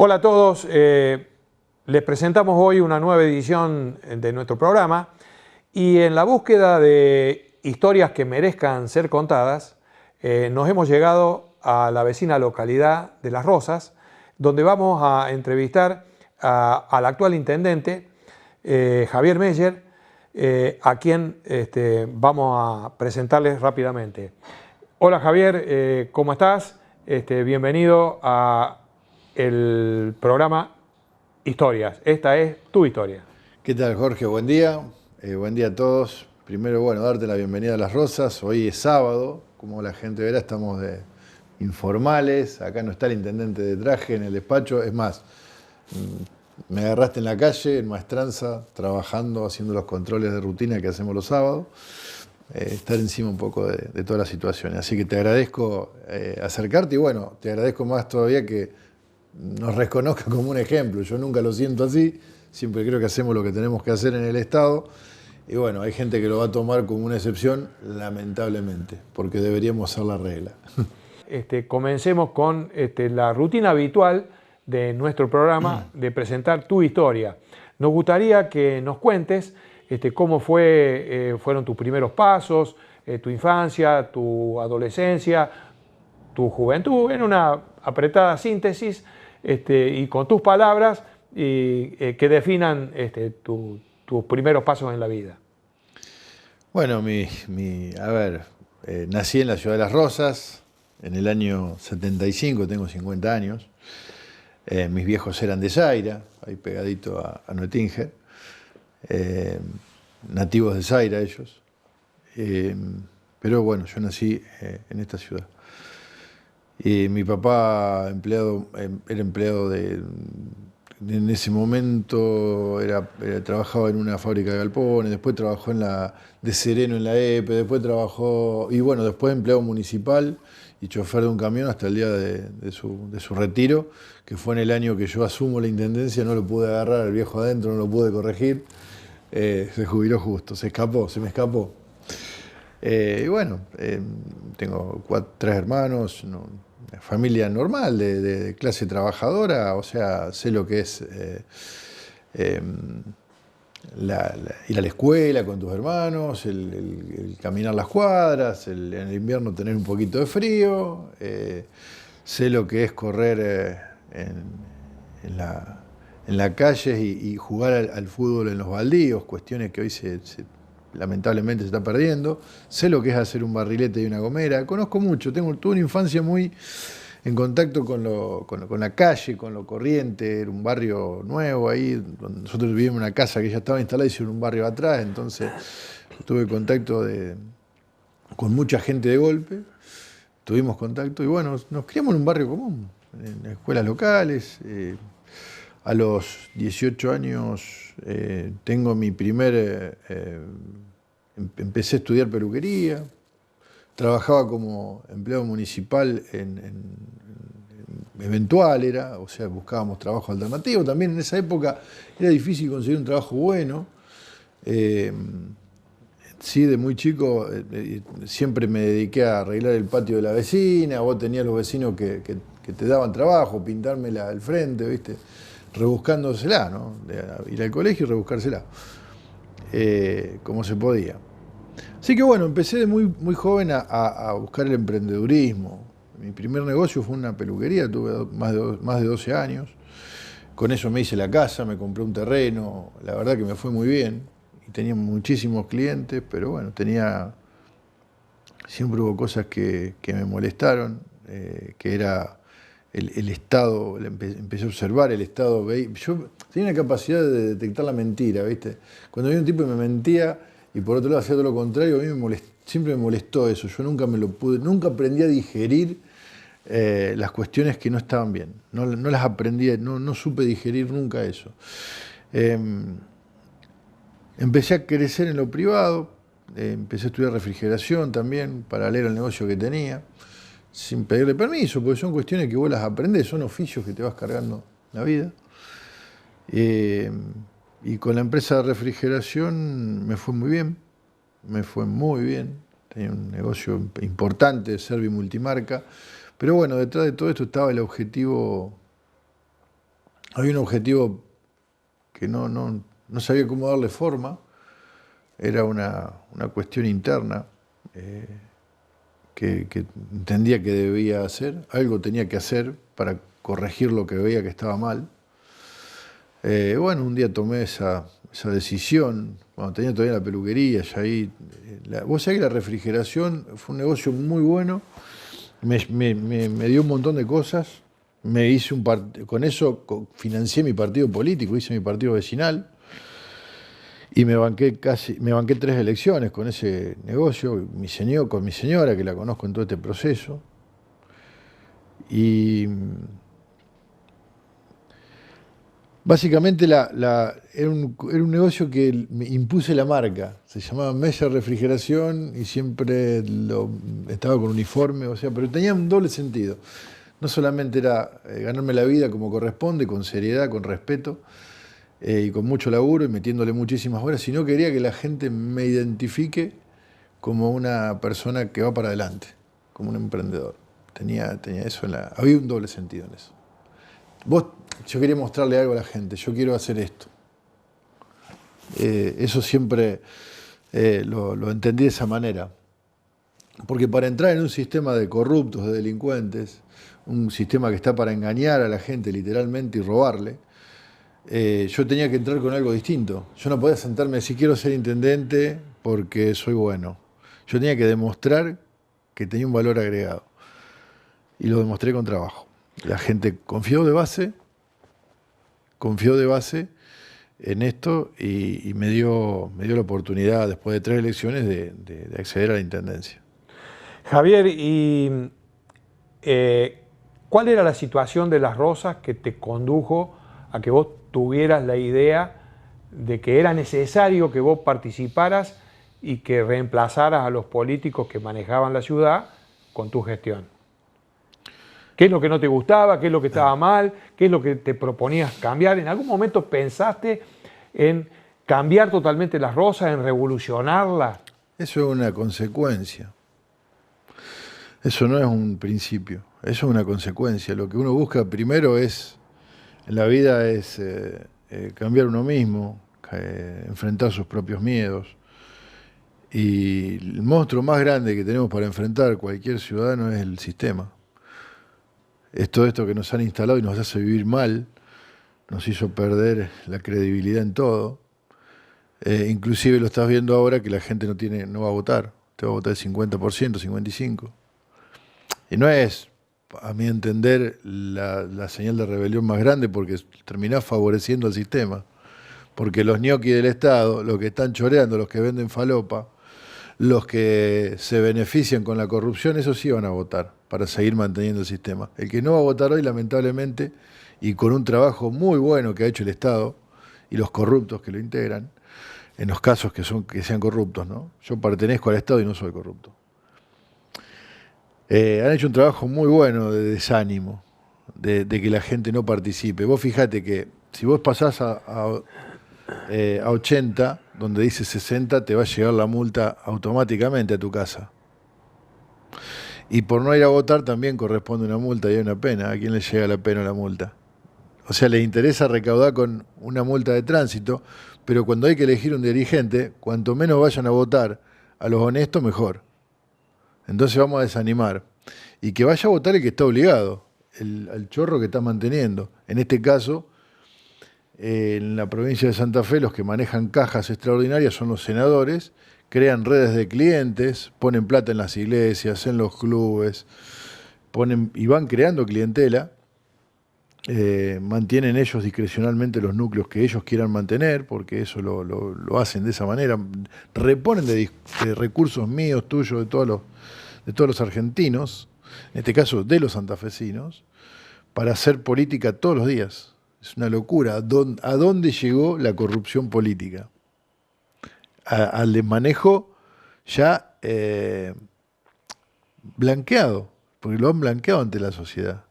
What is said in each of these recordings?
Hola a todos, les presentamos hoy una nueva edición de nuestro programa y en la búsqueda de historias que merezcan ser contadas, nos hemos llegado a la vecina localidad de Las Rosas, donde vamos a entrevistar al actual intendente, Javier Meyer, a quien vamos a presentarles rápidamente. Hola Javier, ¿cómo estás? Bienvenido a el programa Historias. Esta es tu historia. ¿Qué tal, Jorge? Buen día. Buen día a todos. Primero, bueno, darte la bienvenida a Las Rosas. Hoy es sábado. Como la gente verá, estamos informales. Acá no está el intendente de traje en el despacho. Es más, me agarraste en la calle, en Maestranza, trabajando, haciendo los controles de rutina que hacemos los sábados. Estar encima un poco de toda la situación. Así que te agradezco acercarte y bueno, te agradezco más todavía que nos reconozca como un ejemplo. Yo nunca lo siento así, siempre creo que hacemos lo que tenemos que hacer en el Estado. Y bueno, hay gente que lo va a tomar como una excepción, lamentablemente, porque deberíamos ser la regla. Comencemos con la rutina habitual de nuestro programa de presentar tu historia. Nos gustaría que nos cuentes cómo fueron tus primeros pasos, tu infancia, tu adolescencia, tu juventud, en una apretada síntesis y con tus palabras que definan tus primeros pasos en la vida. Bueno, nací en la ciudad de Las Rosas en el año 75, tengo 50 años. Mis viejos eran de Zaira, ahí pegadito a Nuetinger, nativos de Zaira ellos. Pero bueno, yo nací en esta ciudad. Y mi papá era empleado en ese momento trabajaba en una fábrica de galpones, después trabajó de sereno en la EPE, después empleado municipal y chofer de un camión hasta el día de su retiro, que fue en el año que yo asumo la intendencia. No lo pude agarrar al viejo adentro, no lo pude corregir, se jubiló justo, se me escapó. Tengo 3 hermanos, una familia normal, de clase trabajadora, o sea, sé lo que es ir a la escuela con tus hermanos, el caminar las cuadras, en el invierno tener un poquito de frío, sé lo que es correr en la calle y jugar al fútbol en los baldíos, cuestiones que hoy lamentablemente se está perdiendo. Sé lo que es hacer un barrilete y una gomera. Conozco mucho, tuve una infancia muy en contacto con la calle, con lo corriente. Era un barrio nuevo ahí, donde nosotros vivíamos en una casa que ya estaba instalada, hicieron un barrio atrás, entonces tuve contacto con mucha gente de golpe, tuvimos contacto y bueno, nos criamos en un barrio común, en escuelas locales. A los 18 años tengo mi empecé a estudiar peluquería, trabajaba como empleado municipal eventual, o sea, buscábamos trabajo alternativo. También en esa época era difícil conseguir un trabajo bueno. Sí, de muy chico siempre me dediqué a arreglar el patio de la vecina. Vos tenías los vecinos que te daban trabajo, pintarme el frente, ¿viste? Rebuscándosela, ¿no? Ir al colegio y rebuscársela, como se podía. Así que bueno, empecé de muy, muy joven a buscar el emprendedurismo. Mi primer negocio fue una peluquería, tuve más de 12 años. Con eso me hice la casa, me compré un terreno, la verdad que me fue muy bien. Y tenía muchísimos clientes, pero bueno, siempre hubo cosas que me molestaron, que era el Estado. Empecé a observar el Estado. Yo tenía una capacidad de detectar la mentira, ¿viste? Cuando había un tipo que me mentía y por otro lado hacía todo lo contrario, a mí siempre me molestó eso. Yo nunca aprendí a digerir las cuestiones que no estaban bien. No las aprendí, no supe digerir nunca eso. Empecé a crecer en lo privado, empecé a estudiar refrigeración también, paralelo al negocio que tenía, sin pedirle permiso, porque son cuestiones que vos las aprendés, son oficios que te vas cargando la vida. Y con la empresa de refrigeración me fue muy bien, tenía un negocio importante, Servi Multimarca, pero bueno, detrás de todo esto estaba el objetivo Había un objetivo que no sabía cómo darle forma, era una cuestión interna que entendía que debía hacer, algo tenía que hacer para corregir lo que veía que estaba mal. Bueno, un día tomé esa decisión, cuando tenía todavía la peluquería, ya ahí, vos sabés que la refrigeración fue un negocio muy bueno, me dio un montón de cosas, con eso financié mi partido político, hice mi partido vecinal, y me banqué 3 elecciones con ese negocio, con mi señora, que la conozco en todo este proceso. Y básicamente era un negocio que me impuse la marca. Se llamaba Mesa Refrigeración y siempre estaba con uniforme, o sea, pero tenía un doble sentido. No solamente era ganarme la vida como corresponde, con seriedad, con respeto, y con mucho laburo y metiéndole muchísimas horas, sino quería que la gente me identifique como una persona que va para adelante, como un emprendedor. Tenía eso había un doble sentido en eso. Yo quería mostrarle algo a la gente, yo quiero hacer esto. Eso siempre lo entendí de esa manera. Porque para entrar en un sistema de corruptos, de delincuentes, un sistema que está para engañar a la gente literalmente y robarle, yo tenía que entrar con algo distinto. Yo no podía sentarme y decir quiero ser intendente porque soy bueno. Yo tenía que demostrar que tenía un valor agregado. Y lo demostré con trabajo. La gente confió de base en esto y me dio la oportunidad, después de 3 elecciones, de acceder a la intendencia. Javier, ¿y cuál era la situación de Las Rosas que te condujo a que vos tuvieras la idea de que era necesario que vos participaras y que reemplazaras a los políticos que manejaban la ciudad con tu gestión? ¿Qué es lo que no te gustaba? ¿Qué es lo que estaba mal? ¿Qué es lo que te proponías cambiar? ¿En algún momento pensaste en cambiar totalmente Las Rosas, en revolucionarla? Eso es una consecuencia. Eso no es un principio. Eso es una consecuencia. Lo que uno busca primero en la vida es cambiar uno mismo, enfrentar sus propios miedos. Y el monstruo más grande que tenemos para enfrentar cualquier ciudadano es el sistema. Es todo esto que nos han instalado y nos hace vivir mal, nos hizo perder la credibilidad en todo. Inclusive lo estás viendo ahora que la gente no va a votar, te va a votar el 50%, 55%. Y no es, a mi entender, la señal de rebelión más grande porque terminás favoreciendo al sistema. Porque los ñoquis del Estado, los que están choreando, los que venden falopa, los que se benefician con la corrupción, esos sí van a votar para seguir manteniendo el sistema. El que no va a votar hoy, lamentablemente, y con un trabajo muy bueno que ha hecho el Estado y los corruptos que lo integran, en los casos que sean corruptos, ¿no? Yo pertenezco al Estado y no soy corrupto. Han hecho un trabajo muy bueno de desánimo, de que la gente no participe. Vos fijate que si vos pasás a 80, donde dice 60, te va a llegar la multa automáticamente a tu casa. Y por no ir a votar también corresponde una multa y hay una pena. ¿A quién le llega la pena o la multa? O sea, les interesa recaudar con una multa de tránsito, pero cuando hay que elegir un dirigente, cuanto menos vayan a votar a los honestos, mejor. Entonces vamos a desanimar. Y que vaya a votar el que está obligado, el chorro que está manteniendo. En este caso, en la provincia de Santa Fe, los que manejan cajas extraordinarias son los senadores, crean redes de clientes, ponen plata en las iglesias, en los clubes, y van creando clientela, mantienen ellos discrecionalmente los núcleos que ellos quieran mantener, porque eso lo hacen de esa manera, reponen de recursos míos, tuyos, de todos los argentinos, en este caso de los santafesinos, para hacer política todos los días. Es una locura. ¿A dónde llegó la corrupción política? Al desmanejo ya blanqueado, porque lo han blanqueado ante la sociedad,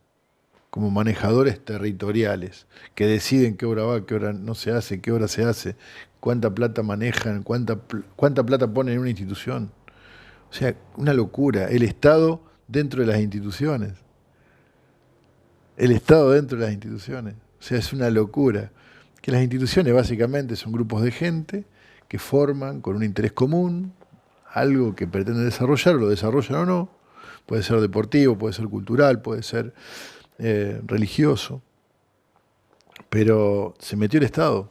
como manejadores territoriales, que deciden qué hora va, qué hora no se hace, qué hora se hace, cuánta plata manejan, cuánta plata ponen en una institución. O sea, una locura. El Estado dentro de las instituciones. El Estado dentro de las instituciones. O sea, es una locura. Que las instituciones básicamente son grupos de gente que forman con un interés común algo que pretenden desarrollar, o lo desarrollan o no. Puede ser deportivo, puede ser cultural, puede ser religioso. Pero se metió el Estado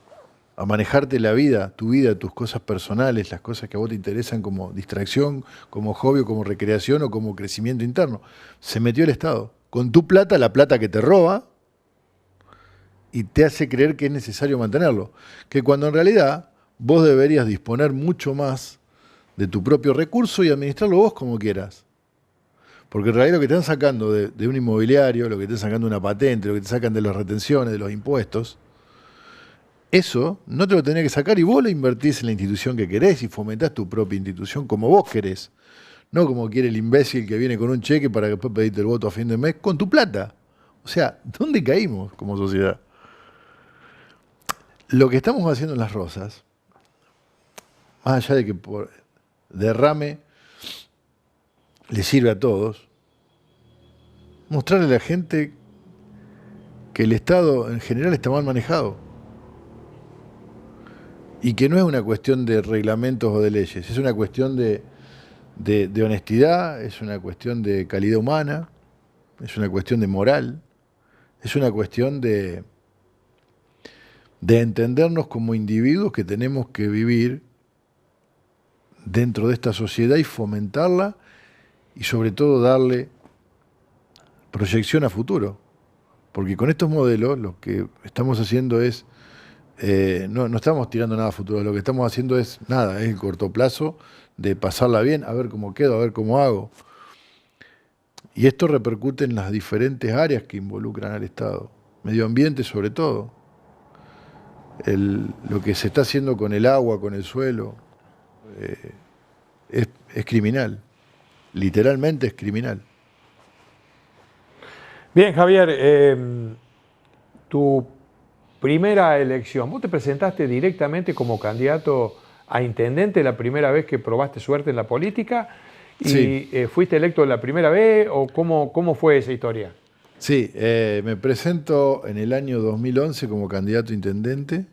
a manejarte la vida, tus cosas personales, las cosas que a vos te interesan como distracción, como hobby, o como recreación o como crecimiento interno. Se metió el Estado. Con tu plata, la plata que te roba, y te hace creer que es necesario mantenerlo. Que cuando en realidad vos deberías disponer mucho más de tu propio recurso y administrarlo vos como quieras. Porque en realidad lo que te están sacando de un inmobiliario, lo que te están sacando de una patente, lo que te sacan de las retenciones, de los impuestos, eso no te lo tenés que sacar y vos lo invertís en la institución que querés y fomentás tu propia institución como vos querés. No como quiere el imbécil que viene con un cheque para que después pedirte el voto a fin de mes con tu plata. O sea, ¿dónde caímos como sociedad? Lo que estamos haciendo en Las Rosas, más allá de que por derrame le sirve a todos, mostrarle a la gente que el Estado en general está mal manejado y que no es una cuestión de reglamentos o de leyes, es una cuestión de honestidad, es una cuestión de calidad humana, es una cuestión de moral, es una cuestión de entendernos como individuos que tenemos que vivir dentro de esta sociedad y fomentarla y sobre todo darle proyección a futuro. Porque con estos modelos lo que estamos haciendo es, no estamos tirando nada a futuro, lo que estamos haciendo es nada, es el corto plazo de pasarla bien, a ver cómo quedo, a ver cómo hago. Y esto repercute en las diferentes áreas que involucran al Estado, medio ambiente sobre todo. Lo que se está haciendo con el agua, con el suelo, es criminal. Literalmente es criminal. Bien, Javier, tu primera elección, vos te presentaste directamente como candidato a intendente la primera vez que probaste suerte en la política y Sí. ¿Fuiste electo la primera vez o cómo fue esa historia? Sí, me presento en el año 2011 como candidato a intendente.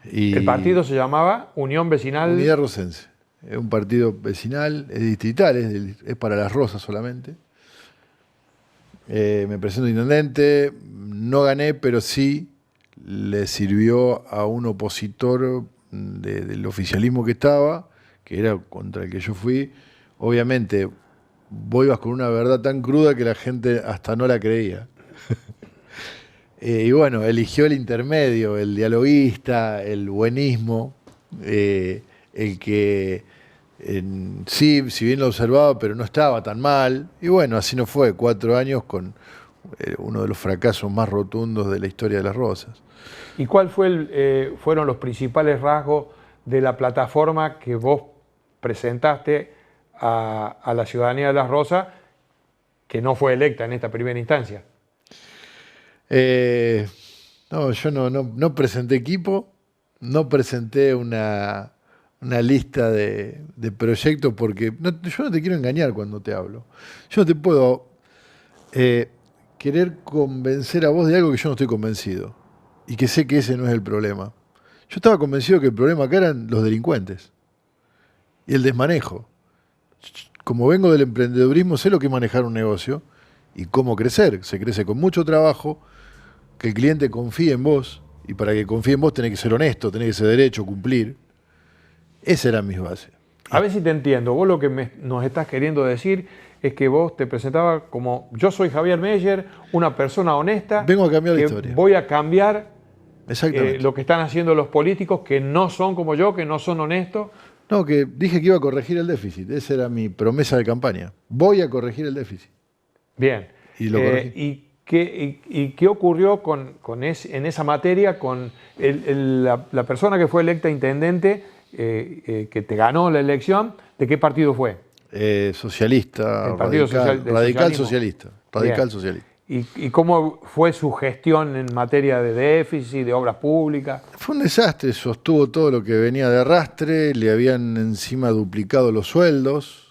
El partido se llamaba Unión Vecinal. Unidad Rocense. Es un partido vecinal, es distrital, es para Las Rosas solamente. Me presento intendente, no gané, pero sí le sirvió a un opositor del oficialismo que estaba, que era contra el que yo fui. Obviamente, vos ibas con una verdad tan cruda que la gente hasta no la creía. Y bueno, eligió el intermedio, el dialoguista, el buenismo, el que sí, si bien lo observaba, pero no estaba tan mal. Y bueno, así no fue, 4 años con uno de los fracasos más rotundos de la historia de Las Rosas. ¿Y cuál fueron los principales rasgos de la plataforma que vos presentaste a la ciudadanía de Las Rosas, que no fue electa en esta primera instancia? No, yo no presenté equipo, no presenté una lista de proyectos porque yo no te quiero engañar cuando te hablo. Yo no te puedo querer convencer a vos de algo que yo no estoy convencido y que sé que ese no es el problema. Yo estaba convencido que el problema acá eran los delincuentes y el desmanejo. Como vengo del emprendedurismo, sé lo que es manejar un negocio y cómo crecer. Se crece con mucho trabajo, que el cliente confíe en vos, y para que confíe en vos tenés que ser honesto, tenés que ser derecho, cumplir. Esas eran mis bases. A ver si te entiendo. Vos lo que nos estás queriendo decir es que vos te presentabas como yo soy Javier Meyer, una persona honesta. Vengo a cambiar la historia. Voy a cambiar Exactamente. lo que están haciendo los políticos que no son como yo, que no son honestos. No, que dije que iba a corregir el déficit. Esa era mi promesa de campaña. Voy a corregir el déficit. Bien. Y lo corregí. ¿Y qué ocurrió en esa materia con la persona que fue electa intendente, que te ganó la elección? ¿De qué partido fue? Socialista, El Partido radical socialista. Radical Bien. socialista. ¿Y cómo fue su gestión en materia de déficit, de obras públicas? Fue un desastre, sostuvo todo lo que venía de arrastre, le habían encima duplicado los sueldos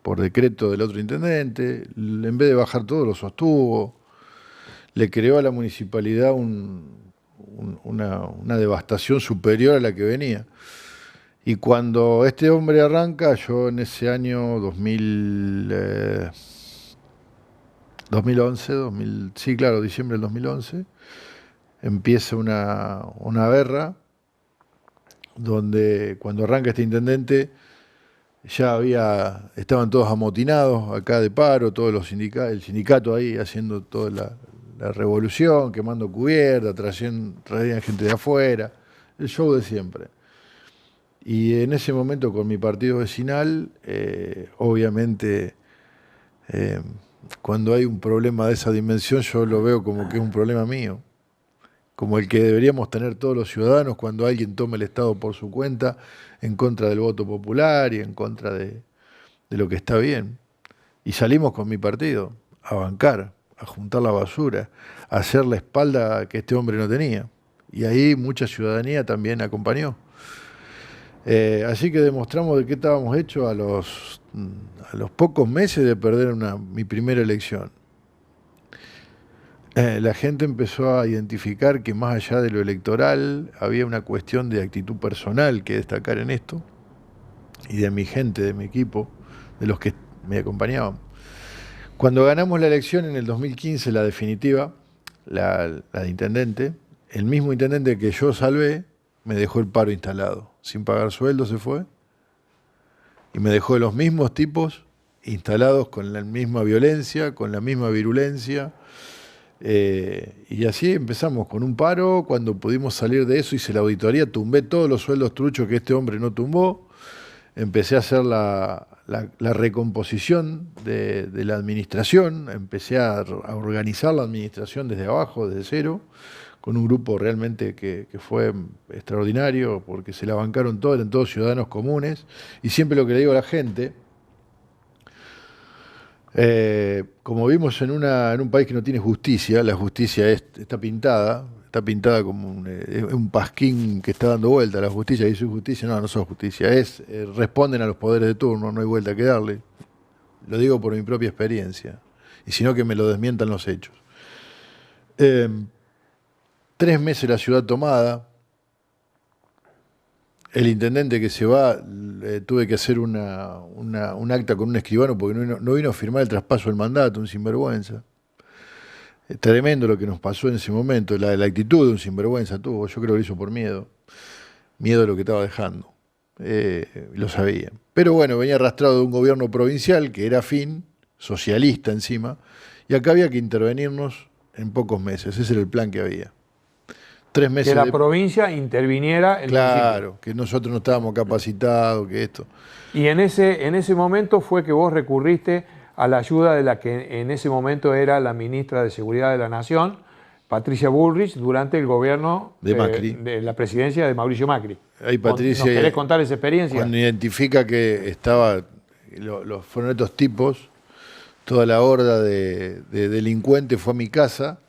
por decreto del otro intendente, en vez de bajar todo lo sostuvo, le creó a la municipalidad una devastación superior a la que venía. Y cuando este hombre arranca, yo en ese año 2011, sí, claro, diciembre del 2011, empieza una guerra donde cuando arranca este intendente estaban todos amotinados acá de paro, todos los el sindicato ahí haciendo toda la revolución, quemando cubierta, traían gente de afuera, el show de siempre. Y en ese momento con mi partido vecinal, obviamente, cuando hay un problema de esa dimensión, yo lo veo como que es un problema mío, como el que deberíamos tener todos los ciudadanos cuando alguien toma el Estado por su cuenta en contra del voto popular y en contra de lo que está bien. Y salimos con mi partido a bancar, a juntar la basura, a hacer la espalda que este hombre no tenía. Y ahí mucha ciudadanía también acompañó. Así que demostramos de qué estábamos hechos a los pocos meses de perder mi primera elección. La gente empezó a identificar que más allá de lo electoral había una cuestión de actitud personal que destacar en esto, y de mi gente, de mi equipo, de los que me acompañaban. Cuando ganamos la elección en el 2015, la definitiva, la de intendente, el mismo intendente que yo salvé me dejó el paro instalado. Sin pagar sueldo se fue y me dejó los mismos tipos instalados con la misma violencia, con la misma virulencia. Y así empezamos con un paro. Cuando pudimos salir de eso, hice la auditoría, tumbé todos los sueldos truchos que este hombre no tumbó, empecé a hacer la recomposición de la administración, empecé a organizar la administración desde abajo, desde cero, con un grupo realmente que fue extraordinario, porque se la bancaron todos, eran todos ciudadanos comunes, y siempre lo que le digo a la gente, como vivimos en un país que no tiene justicia, la justicia está pintada como un pasquín que está dando vuelta. La justicia dice justicia, no sos justicia, responden a los poderes de turno, no hay vuelta que darle. Lo digo por mi propia experiencia, y si no que me lo desmientan los hechos. 3 meses la ciudad tomada. El intendente que se va, tuve que hacer un acta con un escribano porque no vino a firmar el traspaso del mandato, un sinvergüenza. Tremendo lo que nos pasó en ese momento, la actitud de un sinvergüenza tuvo, yo creo que lo hizo por miedo de lo que estaba dejando, lo sabía. Pero bueno, venía arrastrado de un gobierno provincial que era afín, socialista encima, y acá había que intervenirnos en pocos meses, ese era el plan que había. 3 meses que la provincia interviniera en claro, el municipio. Que nosotros no estábamos capacitados, que esto. Y en ese momento fue que vos recurriste a la ayuda de la que en ese momento era la ministra de Seguridad de la Nación, Patricia Bullrich, durante el gobierno de Macri, de la presidencia de Mauricio Macri. Ahí Patricia, ¿Nos querés contar esa experiencia? Cuando identifica que fueron estos tipos, toda la horda de delincuentes fue a mi casa,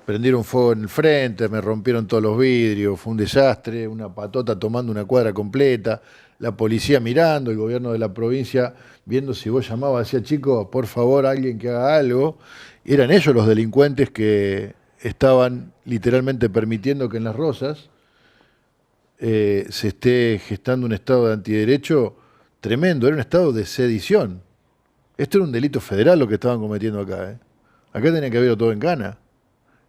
prendieron fuego en el frente, me rompieron todos los vidrios, fue un desastre, una patota tomando una cuadra completa, la policía mirando, el gobierno de la provincia viendo si vos llamabas, decía, chicos, por favor, alguien que haga algo. Y eran ellos los delincuentes que estaban literalmente permitiendo que en Las Rosas se esté gestando un estado de antiderecho tremendo, era un estado de sedición. Esto era un delito federal lo que estaban cometiendo acá. Acá tenía que haber todo en cana.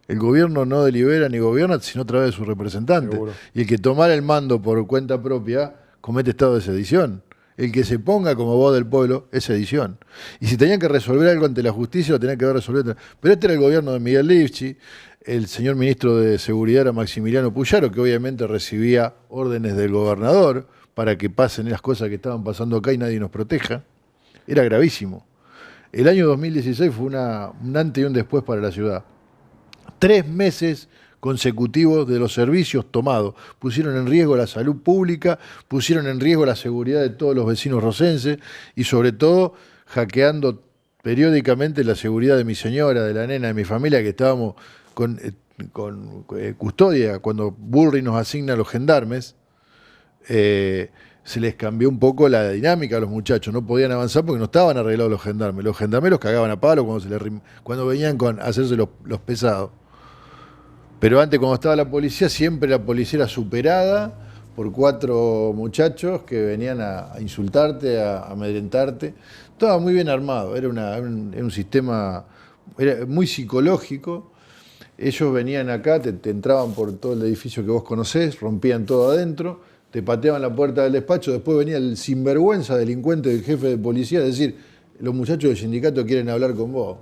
El gobierno no delibera ni gobierna, sino a través de sus representantes. Seguro. Y el que tomara el mando por cuenta propia comete estado de sedición. El que se ponga como voz del pueblo es sedición. Y si tenían que resolver algo ante la justicia, lo tenían que haber resuelto. Pero este era el gobierno de Miguel Lifchi, el señor ministro de Seguridad era Maximiliano Puyaro, que obviamente recibía órdenes del gobernador para que pasen las cosas que estaban pasando acá y nadie nos proteja. Era gravísimo. El año 2016 fue un antes y un después para la ciudad. 3 meses consecutivos de los servicios tomados. Pusieron en riesgo la salud pública, pusieron en riesgo la seguridad de todos los vecinos rosenses y sobre todo hackeando periódicamente la seguridad de mi señora, de la nena, de mi familia, que estábamos con custodia. Cuando Bullrich nos asigna a los gendarmes, se les cambió un poco la dinámica a los muchachos, no podían avanzar porque no estaban arreglados los gendarmes. Los gendarmeros cagaban a palo cuando venían a hacerse los pesados. Pero antes, cuando estaba la policía, siempre la policía era superada por 4 muchachos que venían a insultarte, a amedrentarte. Estaba muy bien armado, era un sistema era muy psicológico. Ellos venían acá, te entraban por todo el edificio que vos conocés, rompían todo adentro, te pateaban la puerta del despacho, después venía el sinvergüenza delincuente del jefe de policía a decir, los muchachos del sindicato quieren hablar con vos.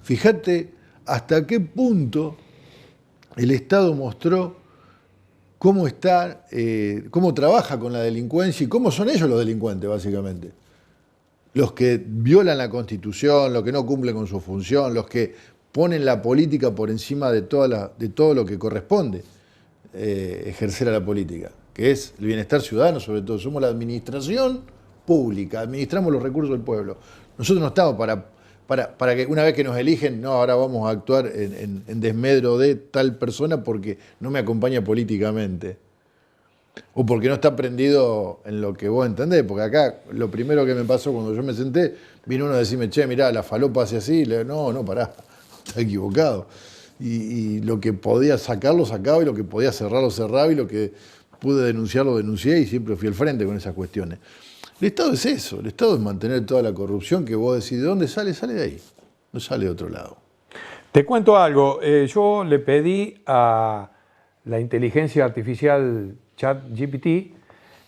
Fíjate hasta qué punto el Estado mostró cómo está, cómo trabaja con la delincuencia y cómo son ellos los delincuentes, básicamente. Los que violan la Constitución, los que no cumplen con su función, los que ponen la política por encima de todo lo que corresponde ejercer a la política, que es el bienestar ciudadano, sobre todo. Somos la administración pública, administramos los recursos del pueblo. Nosotros no estamos para que una vez que nos eligen, no, ahora vamos a actuar en desmedro de tal persona porque no me acompaña políticamente. O porque no está prendido en lo que vos entendés. Porque acá lo primero que me pasó cuando yo me senté, vino uno a decirme, che, mirá, la falopa hace así. Le digo, no, pará, está equivocado. Y lo que podía sacar, lo sacaba, y lo que podía cerrar, lo cerraba, y lo que pude denunciar, lo denuncié, y siempre fui al frente con esas cuestiones. El Estado es eso, el Estado es mantener toda la corrupción que vos decís, ¿de dónde sale? Sale de ahí, no sale de otro lado. Te cuento algo, yo le pedí a la inteligencia artificial ChatGPT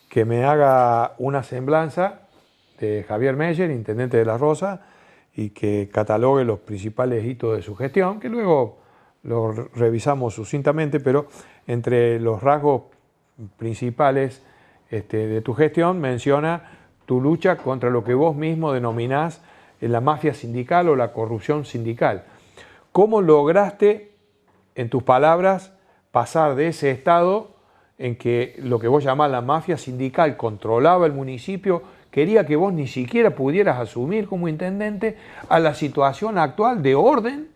que me haga una semblanza de Javier Meyer, intendente de La Rosa, y que catalogue los principales hitos de su gestión, que luego lo revisamos sucintamente, pero entre los rasgos principales de tu gestión menciona tu lucha contra lo que vos mismo denominás la mafia sindical o la corrupción sindical. ¿Cómo lograste, en tus palabras, pasar de ese estado en que lo que vos llamás la mafia sindical controlaba el municipio, quería que vos ni siquiera pudieras asumir como intendente, a la situación actual de orden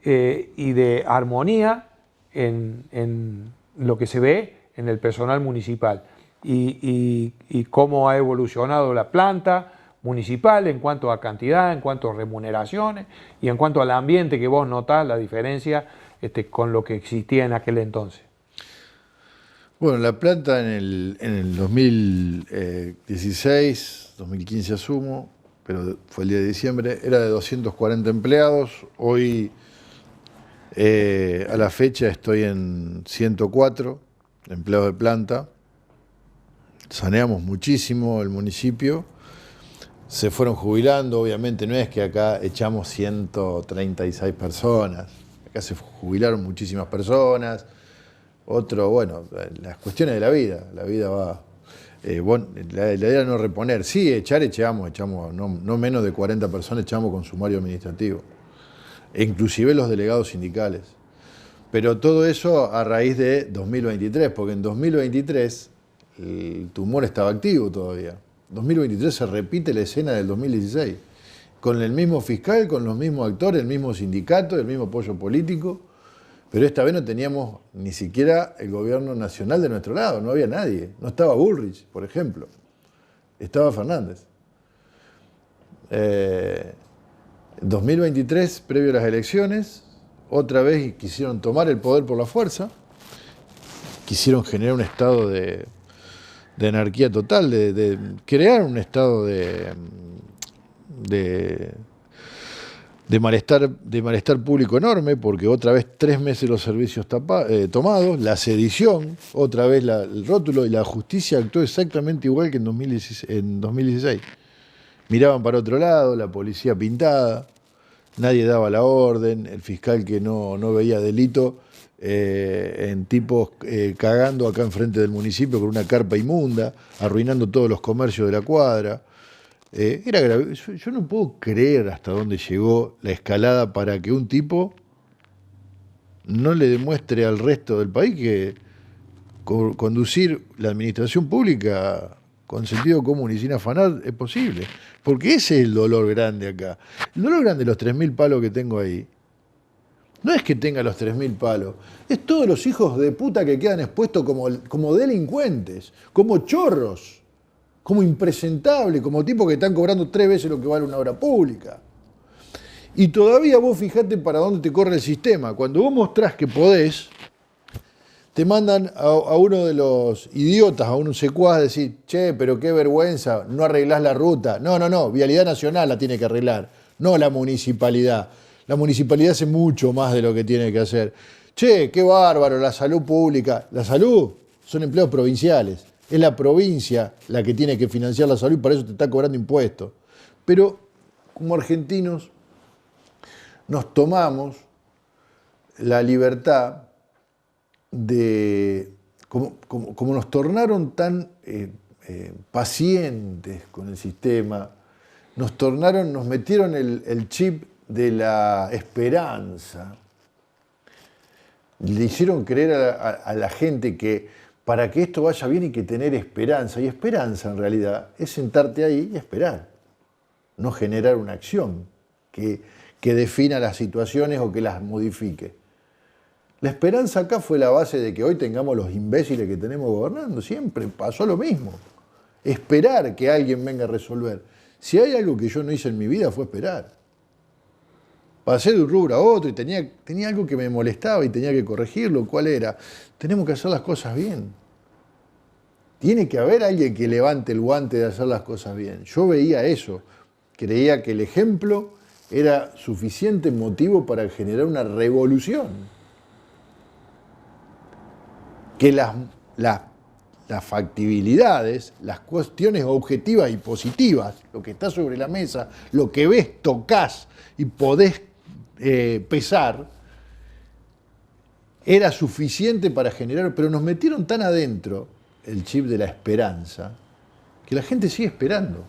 y de armonía en lo que se ve en el personal municipal? Y cómo ha evolucionado la planta municipal en cuanto a cantidad, en cuanto a remuneraciones y en cuanto al ambiente que vos notás la diferencia con lo que existía en aquel entonces. Bueno, la planta en el 2016, 2015 asumo, pero fue el día de diciembre, era de 240 empleados. Hoy, a la fecha, estoy en 104 empleados de planta. Saneamos muchísimo el municipio. Se fueron jubilando, obviamente no es que acá echamos 136 personas. Acá se jubilaron muchísimas personas. Bueno, las cuestiones de la vida va. La idea era no reponer. Sí, echamos no menos de 40 personas echamos con sumario administrativo. E inclusive los delegados sindicales. Pero todo eso a raíz de 2023, porque en 2023 el tumor estaba activo todavía. En 2023 se repite la escena del 2016, con el mismo fiscal, con los mismos actores, el mismo sindicato, el mismo apoyo político, pero esta vez no teníamos ni siquiera el gobierno nacional de nuestro lado, no había nadie. No estaba Bullrich, por ejemplo, estaba Fernández. En 2023, previo a las elecciones, otra vez quisieron tomar el poder por la fuerza, quisieron generar un estado de anarquía total, de crear un estado de malestar público enorme, porque otra vez 3 meses los servicios tomados, la sedición, otra vez el rótulo, y la justicia actuó exactamente igual que en 2016. Miraban para otro lado, la policía pintada, nadie daba la orden, el fiscal que no veía delito, en tipos cagando acá enfrente del municipio con una carpa inmunda, arruinando todos los comercios de la cuadra. Era grave. Yo no puedo creer hasta dónde llegó la escalada para que un tipo no le demuestre al resto del país que conducir la administración pública con sentido común y sin afanar es posible. Porque ese es el dolor grande acá. El dolor grande de los 3.000 palos que tengo ahí no es que tenga los 3.000 palos, es todos los hijos de puta que quedan expuestos como delincuentes, como chorros, como impresentables, como tipos que están cobrando 3 veces lo que vale una obra pública. Y todavía vos fijate para dónde te corre el sistema. Cuando vos mostrás que podés, te mandan a uno de los idiotas, a un secuaz, a decir, che, pero qué vergüenza, no arreglás la ruta. No, Vialidad Nacional la tiene que arreglar, no la municipalidad. La municipalidad hace mucho más de lo que tiene que hacer. Che, qué bárbaro, la salud pública. La salud son empleos provinciales. Es la provincia la que tiene que financiar la salud y para eso te está cobrando impuestos. Pero como argentinos nos tomamos la libertad de, como nos tornaron tan pacientes con el sistema, nos metieron el chip de la esperanza, le hicieron creer a la gente que para que esto vaya bien hay que tener esperanza, y esperanza en realidad es sentarte ahí y esperar, no generar una acción que defina las situaciones o que las modifique. La esperanza acá fue la base de que hoy tengamos los imbéciles que tenemos gobernando. Siempre pasó lo mismo. Esperar que alguien venga a resolver. Si hay algo que yo no hice en mi vida fue esperar. Pasé de un rubro a otro y tenía algo que me molestaba y tenía que corregirlo. ¿Cuál era? Tenemos que hacer las cosas bien. Tiene que haber alguien que levante el guante de hacer las cosas bien. Yo veía eso. Creía que el ejemplo era suficiente motivo para generar una revolución. Que las factibilidades, las cuestiones objetivas y positivas, lo que está sobre la mesa, lo que ves, tocas y podés pesar, era suficiente para generar, pero nos metieron tan adentro el chip de la esperanza, que la gente sigue esperando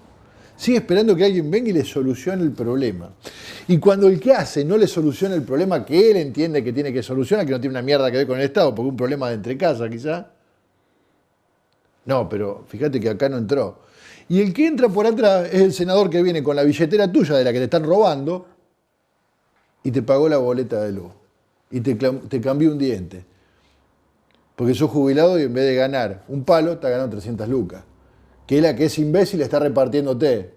que alguien venga y le solucione el problema. Y cuando el que hace no le soluciona el problema que él entiende que tiene que solucionar, que no tiene una mierda que ver con el Estado, porque un problema de entre casa quizá. No, pero fíjate que acá no entró. Y el que entra por atrás es el senador que viene con la billetera tuya de la que te están robando y te pagó la boleta de luz. Y te cambió un diente. Porque sos jubilado y en vez de ganar un palo, estás ganando 300 lucas. Que es la que es imbécil está repartiéndote.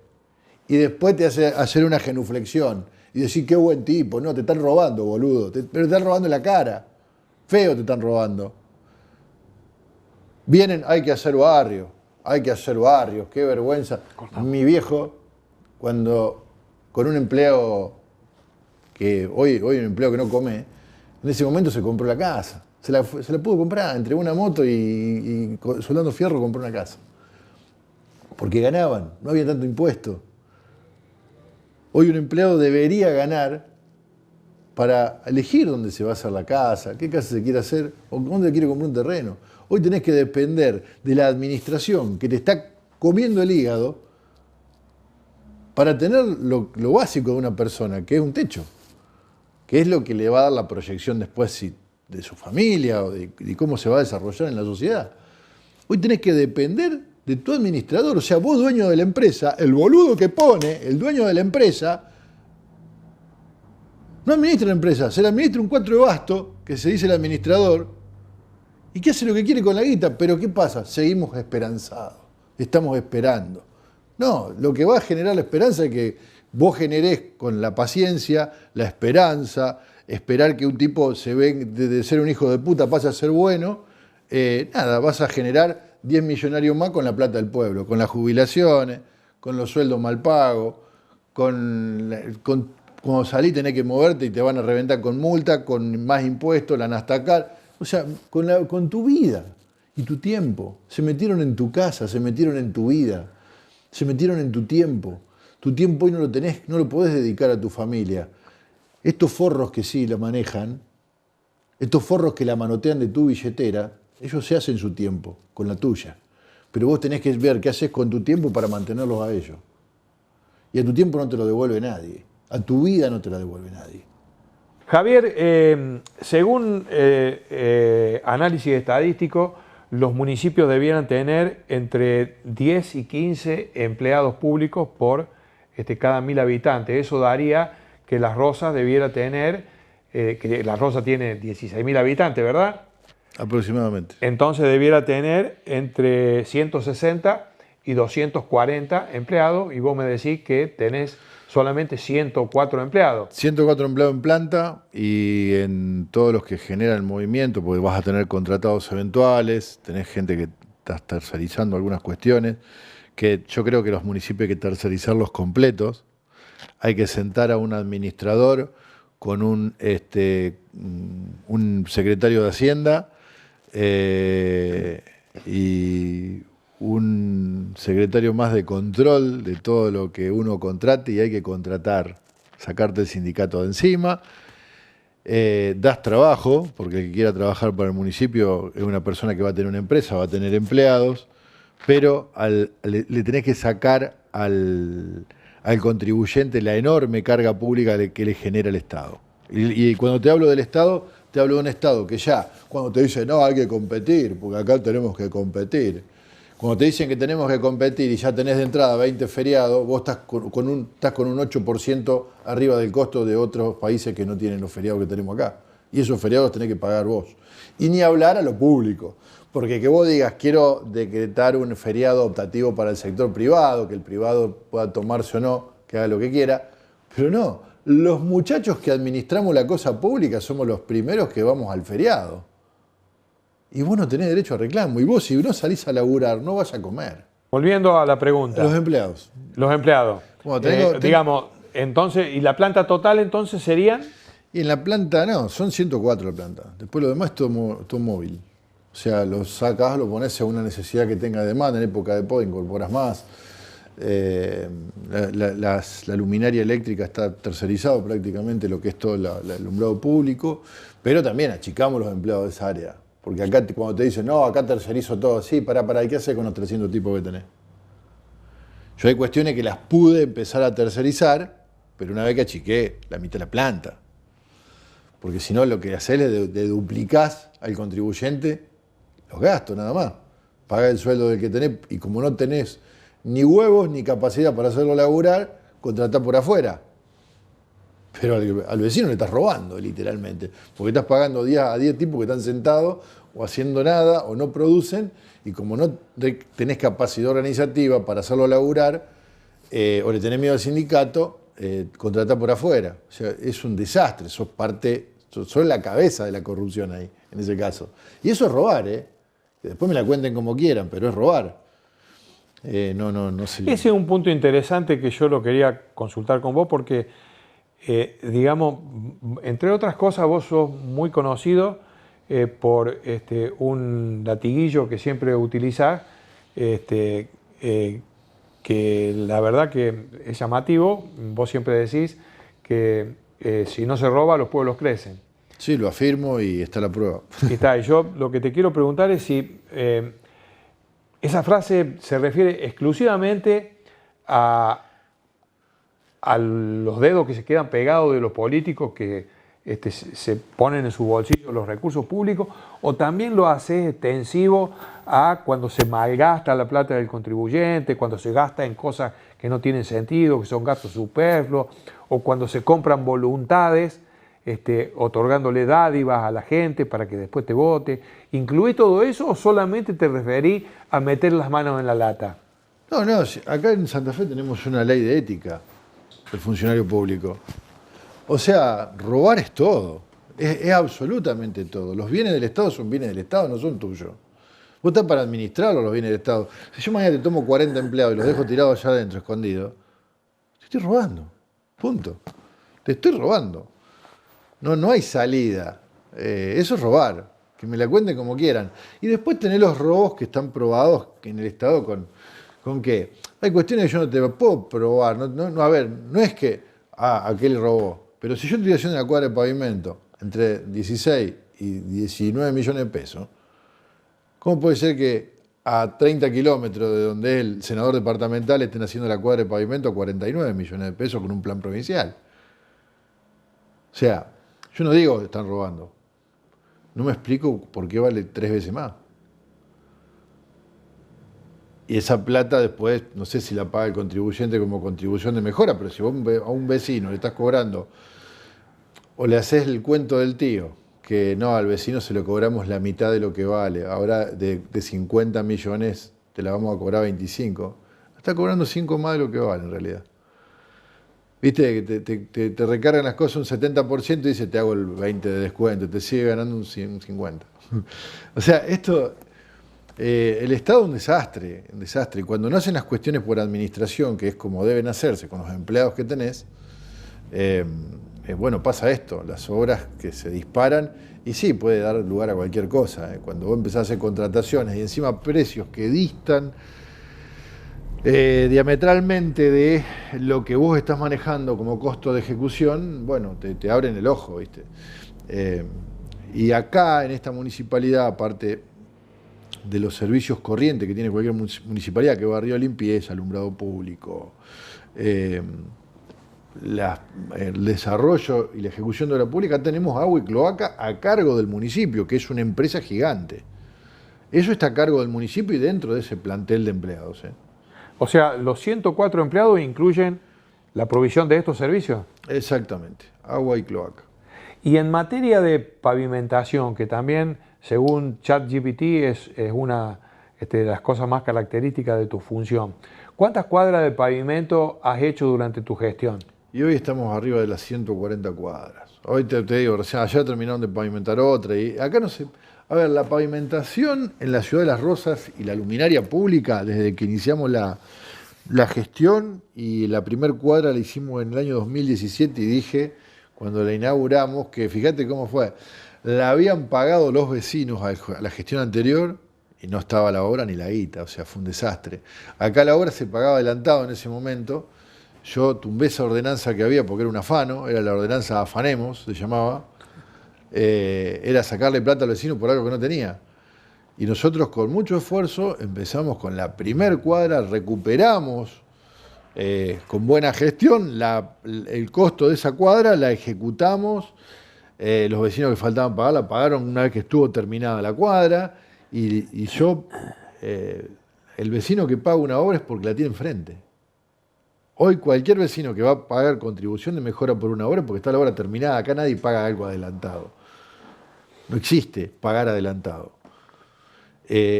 Y después te hace hacer una genuflexión. Y decir, qué buen tipo. No, te están robando, boludo. Pero te están robando en la cara. Feo te están robando. Vienen, hay que hacer barrios, qué vergüenza. Mi viejo, cuando con un empleo que hoy un empleo que no come, en ese momento se compró la casa. Se la pudo comprar, entre una moto y soldando fierro compró una casa. Porque ganaban, no había tanto impuesto. Hoy un empleado debería ganar para elegir dónde se va a hacer la casa, qué casa se quiere hacer o dónde quiere comprar un terreno. Hoy tenés que depender de la administración que te está comiendo el hígado para tener lo básico de una persona, que es un techo, que es lo que le va a dar la proyección después de su familia o de cómo se va a desarrollar en la sociedad. Hoy tenés que depender de tu administrador, o sea, vos dueño de la empresa, el boludo que pone, el dueño de la empresa, no administra la empresa, se la administra un 4 de basto, que se dice el administrador, y que hace lo que quiere con la guita. Pero ¿qué pasa? Seguimos esperanzados, estamos esperando. No, lo que va a generar la esperanza es que vos generés con la paciencia, la esperanza, esperar que un tipo se ve de ser un hijo de puta pase a ser bueno, vas a generar 10 millonarios más con la plata del pueblo, con las jubilaciones, con los sueldos mal pagos, cuando salís tenés que moverte y te van a reventar con multa, con más impuestos, la Nastacar, o sea, con tu vida y tu tiempo. Se metieron en tu casa, se metieron en tu vida, se metieron en tu tiempo. Tu tiempo hoy no lo tenés, no lo podés dedicar a tu familia. Estos forros que sí la manejan, estos forros que la manotean de tu billetera, ellos se hacen su tiempo, con la tuya. Pero vos tenés que ver qué haces con tu tiempo para mantenerlos a ellos. Y a tu tiempo no te lo devuelve nadie. A tu vida no te la devuelve nadie. Javier, según análisis estadístico, los municipios debieran tener entre 10 y 15 empleados públicos por cada 1000 habitantes. Eso daría que Las Rosas debiera tener, que Las Rosas tiene 16.000 habitantes, ¿verdad? Aproximadamente. Entonces debiera tener entre 160 y 240 empleados, y vos me decís que tenés solamente 104 empleados. 104 empleados en planta y en todos los que generan movimiento, porque vas a tener contratados eventuales, tenés gente que estás tercerizando algunas cuestiones, que yo creo que los municipios hay que tercerizarlos completos. Hay que sentar a un administrador con un secretario de Hacienda y un secretario más de control de todo lo que uno contrate, y hay que contratar, sacarte el sindicato de encima. Das trabajo, porque el que quiera trabajar para el municipio es una persona que va a tener una empresa, va a tener empleados, pero le tenés que sacar al contribuyente la enorme carga pública que le genera el Estado. Y cuando te hablo del Estado, te hablo de un Estado que ya, cuando te dicen, no, hay que competir, porque acá tenemos que competir. Cuando te dicen que tenemos que competir y ya tenés de entrada 20 feriados, vos estás con un 8% arriba del costo de otros países que no tienen los feriados que tenemos acá. Y esos feriados tenés que pagar vos. Y ni hablar a lo público. Porque que vos digas, quiero decretar un feriado optativo para el sector privado, que el privado pueda tomarse o no, que haga lo que quiera, pero no, los muchachos que administramos la cosa pública somos los primeros que vamos al feriado. Y vos no tenés derecho a reclamo, y vos si no salís a laburar, no vas a comer. Volviendo a la pregunta. Los empleados. Los empleados. Bueno, digamos, entonces, ¿y la planta total entonces serían? Y en la planta no, son 104 la planta. Después lo demás es todo móvil. O sea, lo sacás, lo pones según una necesidad que tenga de demanda, en época de poda incorporas más. La luminaria eléctrica está tercerizado prácticamente, lo que es todo el alumbrado público, pero también achicamos los empleados de esa área. Porque acá cuando te dicen, no, acá tercerizo todo así, pará, ¿qué haces con los 300 tipos que tenés? Yo hay cuestiones que las pude empezar a tercerizar, pero una vez que achiqué la mitad de la planta. Porque si no, lo que haces es de duplicás al contribuyente los gastos nada más. Paga el sueldo del que tenés, y como no tenés ni huevos ni capacidad para hacerlo laburar, contratá por afuera. Pero al vecino le estás robando, literalmente. Porque estás pagando a 10 tipos que están sentados o haciendo nada o no producen, y como no tenés capacidad organizativa para hacerlo laburar, o le tenés miedo al sindicato, contratá por afuera. O sea, es un desastre, sos la cabeza de la corrupción ahí, en ese caso. Y eso es robar, que después me la cuenten como quieran, pero es robar. No sé. Ese es un punto interesante que yo lo quería consultar con vos porque, digamos, entre otras cosas, vos sos muy conocido por un latiguillo que siempre utilizás, que la verdad que es llamativo. Vos siempre decís que si no se roba, los pueblos crecen. Sí, lo afirmo y está la prueba. Y está, y yo lo que te quiero preguntar es si esa frase se refiere exclusivamente a los dedos que se quedan pegados de los políticos que se ponen en su bolsillo los recursos públicos, o también lo haces extensivo a cuando se malgasta la plata del contribuyente, cuando se gasta en cosas que no tienen sentido, que son gastos superfluos, o cuando se compran voluntades, otorgándole dádivas a la gente para que después te vote. ¿Incluís todo eso o solamente te referís a meter las manos en la lata? No, acá en Santa Fe tenemos una ley de ética del funcionario público. O sea, robar es todo, es absolutamente todo. Los bienes del Estado son bienes del Estado, no son tuyos. Vos estás para administrarlos, los bienes del Estado. Si yo mañana te tomo 40 empleados y los dejo tirados allá adentro, escondidos, te estoy robando, punto. Te estoy robando. No hay salida. Eso es robar. Que me la cuenten como quieran. Y después tenés los robos que están probados en el Estado con qué. Hay cuestiones que yo no te puedo probar. A ver, no es que aquel robó. Pero si yo estoy haciendo una cuadra de pavimento entre 16 y 19 millones de pesos, ¿cómo puede ser que a 30 kilómetros de donde es el senador departamental estén haciendo la cuadra de pavimento a 49 millones de pesos con un plan provincial? O sea, yo no digo que están robando. No me explico por qué vale 3 veces más. Y esa plata después, no sé si la paga el contribuyente como contribución de mejora, pero si vos a un vecino le estás cobrando, o le haces el cuento del tío, que no, al vecino se lo cobramos la mitad de lo que vale, ahora de 50 millones te la vamos a cobrar 25, está cobrando 5 más de lo que vale en realidad. Viste que te recargan las cosas un 70% y dice te hago el 20% de descuento, te sigue ganando un 50%. O sea, esto, el Estado es un desastre, un desastre. Y cuando no hacen las cuestiones por administración, que es como deben hacerse con los empleados que tenés, bueno, pasa esto, las obras que se disparan, y sí, puede dar lugar a cualquier cosa. Cuando vos empezás a hacer contrataciones y encima precios que distan diametralmente de lo que vos estás manejando como costo de ejecución, bueno, te abren el ojo, ¿viste? Y acá, en esta municipalidad, aparte de los servicios corrientes que tiene cualquier municipalidad, que barrio, limpieza, alumbrado público, el desarrollo y la ejecución de obra pública, tenemos agua y cloaca a cargo del municipio, que es una empresa gigante. Eso está a cargo del municipio y dentro de ese plantel de empleados. O sea, los 104 empleados incluyen la provisión de estos servicios. Exactamente, agua y cloaca. Y en materia de pavimentación, que también, según ChatGPT, es una de las cosas más características de tu función, ¿cuántas cuadras de pavimento has hecho durante tu gestión? Y hoy estamos arriba de las 140 cuadras. Hoy te digo, recién ayer terminaron de pavimentar otra. Y acá no sé. A ver, la pavimentación en la ciudad de Las Rosas y la luminaria pública, desde que iniciamos la gestión, y la primer cuadra la hicimos en el año 2017, y dije, cuando la inauguramos, que fíjate cómo fue. La habían pagado los vecinos a la gestión anterior y no estaba la obra ni la guita, o sea, fue un desastre. Acá la obra se pagaba adelantado en ese momento. Yo tumbé esa ordenanza que había porque era un afano, era la ordenanza Afanemos, se llamaba. Era sacarle plata al vecino por algo que no tenía. Y nosotros con mucho esfuerzo empezamos con la primer cuadra, recuperamos con buena gestión el costo de esa cuadra, la ejecutamos. Los vecinos que faltaban pagar la pagaron una vez que estuvo terminada la cuadra. Y yo, el vecino que paga una obra es porque la tiene enfrente. Hoy cualquier vecino que va a pagar contribución de mejora por una obra, porque está la obra terminada, acá nadie paga algo adelantado. No existe pagar adelantado.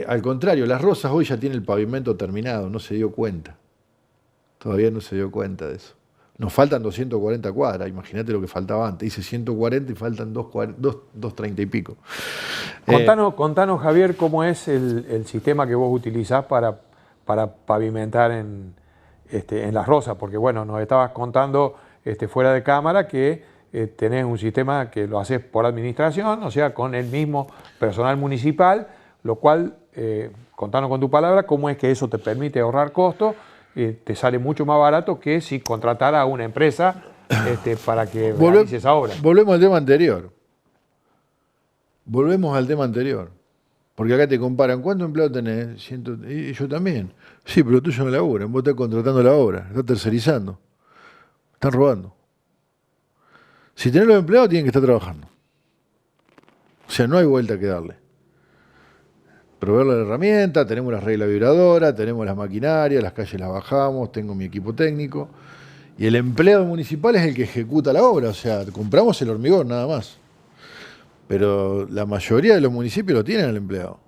Al contrario, Las Rosas hoy ya tiene el pavimento terminado, no se dio cuenta. Todavía no se dio cuenta de eso. Nos faltan 240 cuadras, imagínate lo que faltaba antes. Hice 140 y faltan 230 y pico. Contanos, Javier, cómo es el sistema que vos utilizás para pavimentar en Las Rosas, porque bueno, nos estabas contando fuera de cámara que tenés un sistema que lo haces por administración, o sea, con el mismo personal municipal, lo cual, contanos con tu palabra, cómo es que eso te permite ahorrar costos, te sale mucho más barato que si contratara a una empresa para que realice esa obra. Volvemos al tema anterior. Porque acá te comparan, ¿cuántos empleados tenés? Y yo también. Sí, pero tú no laburan, vos estás contratando la obra, estás tercerizando, están robando. Si tenés los empleados, tienen que estar trabajando. O sea, no hay vuelta que darle. Proveerle la herramienta, tenemos las reglas vibradoras, tenemos las maquinarias, las calles las bajamos, tengo mi equipo técnico. Y el empleado municipal es el que ejecuta la obra, o sea, compramos el hormigón nada más. Pero la mayoría de los municipios lo tienen el empleado.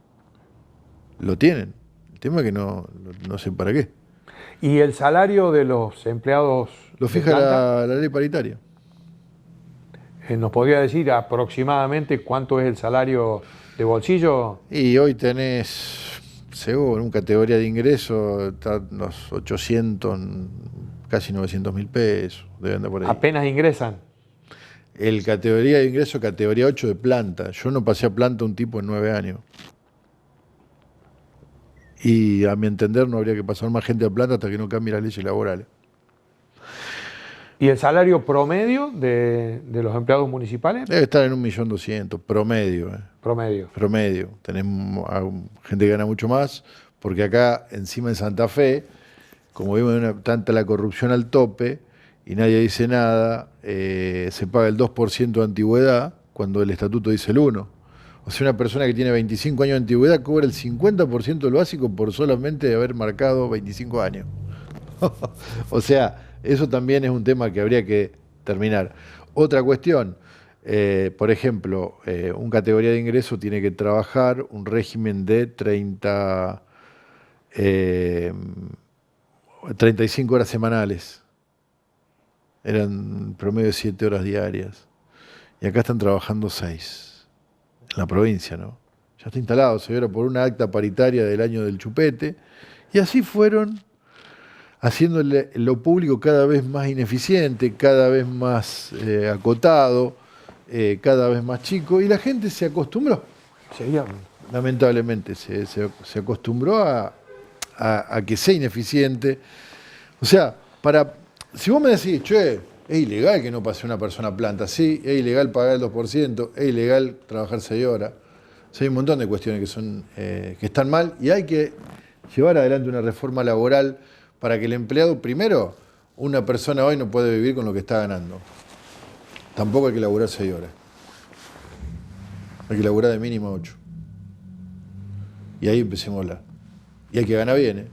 Lo tienen. El tema es que no sé para qué. ¿Y el salario de los empleados? Lo fija la ley paritaria. ¿Nos podría decir aproximadamente cuánto es el salario de bolsillo? Y hoy tenés, según una categoría de ingreso, están los 800, casi 900.000 pesos. Deben andar por ahí. ¿Apenas ingresan? El categoría de ingreso, categoría 8 de planta. Yo no pasé a planta un tipo en 9 años. Y a mi entender no habría que pasar más gente a planta hasta que no cambie las leyes laborales. ¿Y el salario promedio de los empleados municipales? Debe estar en 1.200.000, promedio. Promedio. Tenemos gente que gana mucho más, porque acá, encima en Santa Fe, como vimos tanta la corrupción al tope, y nadie dice nada, se paga el 2% de antigüedad, cuando el estatuto dice el 1%. O sea, una persona que tiene 25 años de antigüedad cobra el 50% del básico por solamente haber marcado 25 años. O sea, eso también es un tema que habría que terminar. Otra cuestión, por ejemplo, un categoría de ingreso tiene que trabajar un régimen de 35 horas semanales. eran promedio de 7 horas diarias. Y acá están trabajando 6, en la provincia, ¿no? Ya está instalado, se vio por una acta paritaria del año del chupete. Y así fueron haciéndole lo público cada vez más ineficiente, cada vez más acotado, cada vez más chico, y la gente se acostumbró. Lamentablemente se acostumbró a que sea ineficiente. O sea, si vos me decís, che, es ilegal que no pase una persona a planta, sí, es ilegal pagar el 2%, es ilegal trabajar 6 horas. O sea, hay un montón de cuestiones que están mal y hay que llevar adelante una reforma laboral para que el empleado, primero, una persona hoy no puede vivir con lo que está ganando. Tampoco hay que laburar 6 horas. Hay que laburar de mínimo 8. Y ahí empecemos a hablar. Y hay que ganar bien, ¿eh?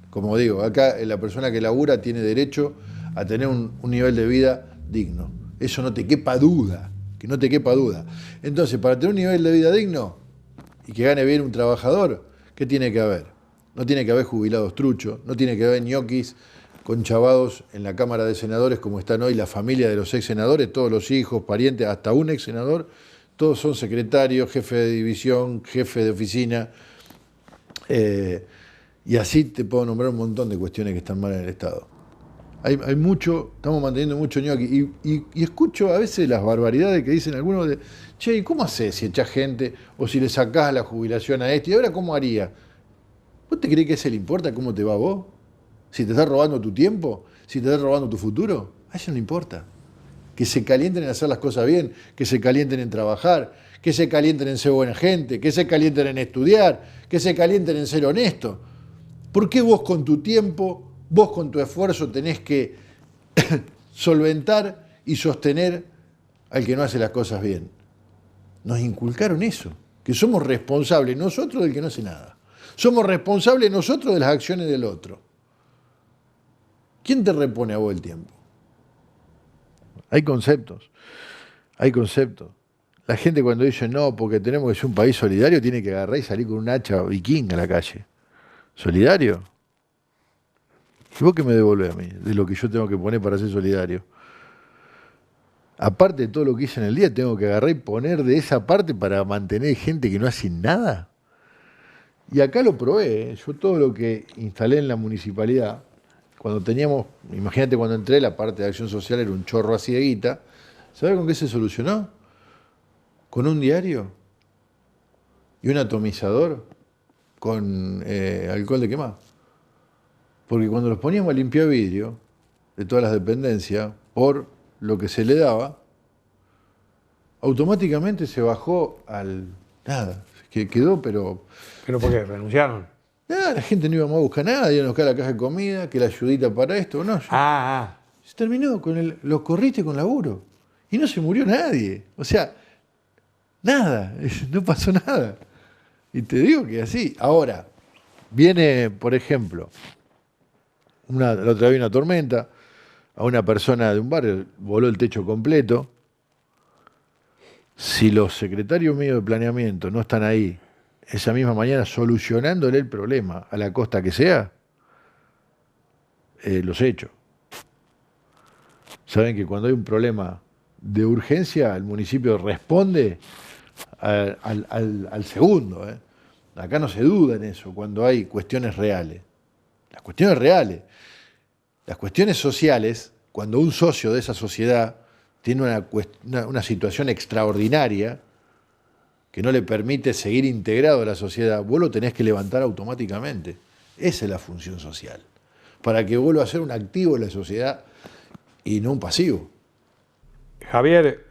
Como digo, acá la persona que labura tiene derecho a tener un nivel de vida digno. Eso no te quepa duda, que no te quepa duda. Entonces, para tener un nivel de vida digno y que gane bien un trabajador, ¿qué tiene que haber? No tiene que haber jubilados truchos, no tiene que haber ñoquis conchavados en la Cámara de Senadores como están hoy la familia de los ex senadores, todos los hijos, parientes, hasta un ex senador, todos son secretarios, jefe de división, jefe de oficina, y así te puedo nombrar un montón de cuestiones que están mal en el Estado. Hay mucho, estamos manteniendo mucho ñoqui, y escucho a veces las barbaridades que dicen algunos de, che, ¿y cómo hacés si echás gente o si le sacás la jubilación a este? ¿Y ahora cómo haría? ¿Vos te creés que a ese le importa cómo te va a vos? ¿Si te estás robando tu tiempo? ¿Si te estás robando tu futuro? A eso no le importa. Que se calienten en hacer las cosas bien, que se calienten en trabajar, que se calienten en ser buena gente, que se calienten en estudiar, que se calienten en ser honesto. ¿Por qué vos con tu tiempo, vos con tu esfuerzo tenés que solventar y sostener al que no hace las cosas bien? Nos inculcaron eso, que somos responsables nosotros del que no hace nada. Somos responsables nosotros de las acciones del otro. ¿Quién te repone a vos el tiempo? Hay conceptos, hay conceptos. La gente cuando dice no, porque tenemos que ser un país solidario, tiene que agarrar y salir con un hacha vikinga a la calle. ¿Solidario? ¿Y vos qué me devolvés a mí de lo que yo tengo que poner para ser solidario? Aparte de todo lo que hice en el día, tengo que agarrar y poner de esa parte para mantener gente que no hace nada. Y acá lo probé, ¿eh? Yo todo lo que instalé en la municipalidad, cuando teníamos, imagínate cuando entré, la parte de acción social era un chorro así de guita, ¿sabés con qué se solucionó? Con un diario y un atomizador con alcohol de quemado. Porque cuando los poníamos a limpiar vidrio de todas las dependencias, por lo que se le daba, automáticamente se bajó al nada, que quedó, pero... ¿Pero por qué? ¿Renunciaron? Nada, la gente no iba más a buscar nada, iban a buscar la caja de comida, que la ayudita para esto, no. Se terminó con los corriste con laburo. Y no se murió nadie. O sea, nada, no pasó nada. Y te digo que así. Ahora, viene, por ejemplo, la otra vez una tormenta, a una persona de un barrio voló el techo completo. Si los secretarios míos de planeamiento no están ahí esa misma mañana solucionándole el problema a la costa que sea, los echo. Saben que cuando hay un problema de urgencia, el municipio responde al segundo. Acá no se duda en eso, cuando hay cuestiones reales. Las cuestiones reales. Las cuestiones sociales, cuando un socio de esa sociedad tiene una situación extraordinaria que no le permite seguir integrado a la sociedad, vos lo tenés que levantar automáticamente. Esa es la función social. Para que vuelva a ser un activo en la sociedad y no un pasivo. Javier,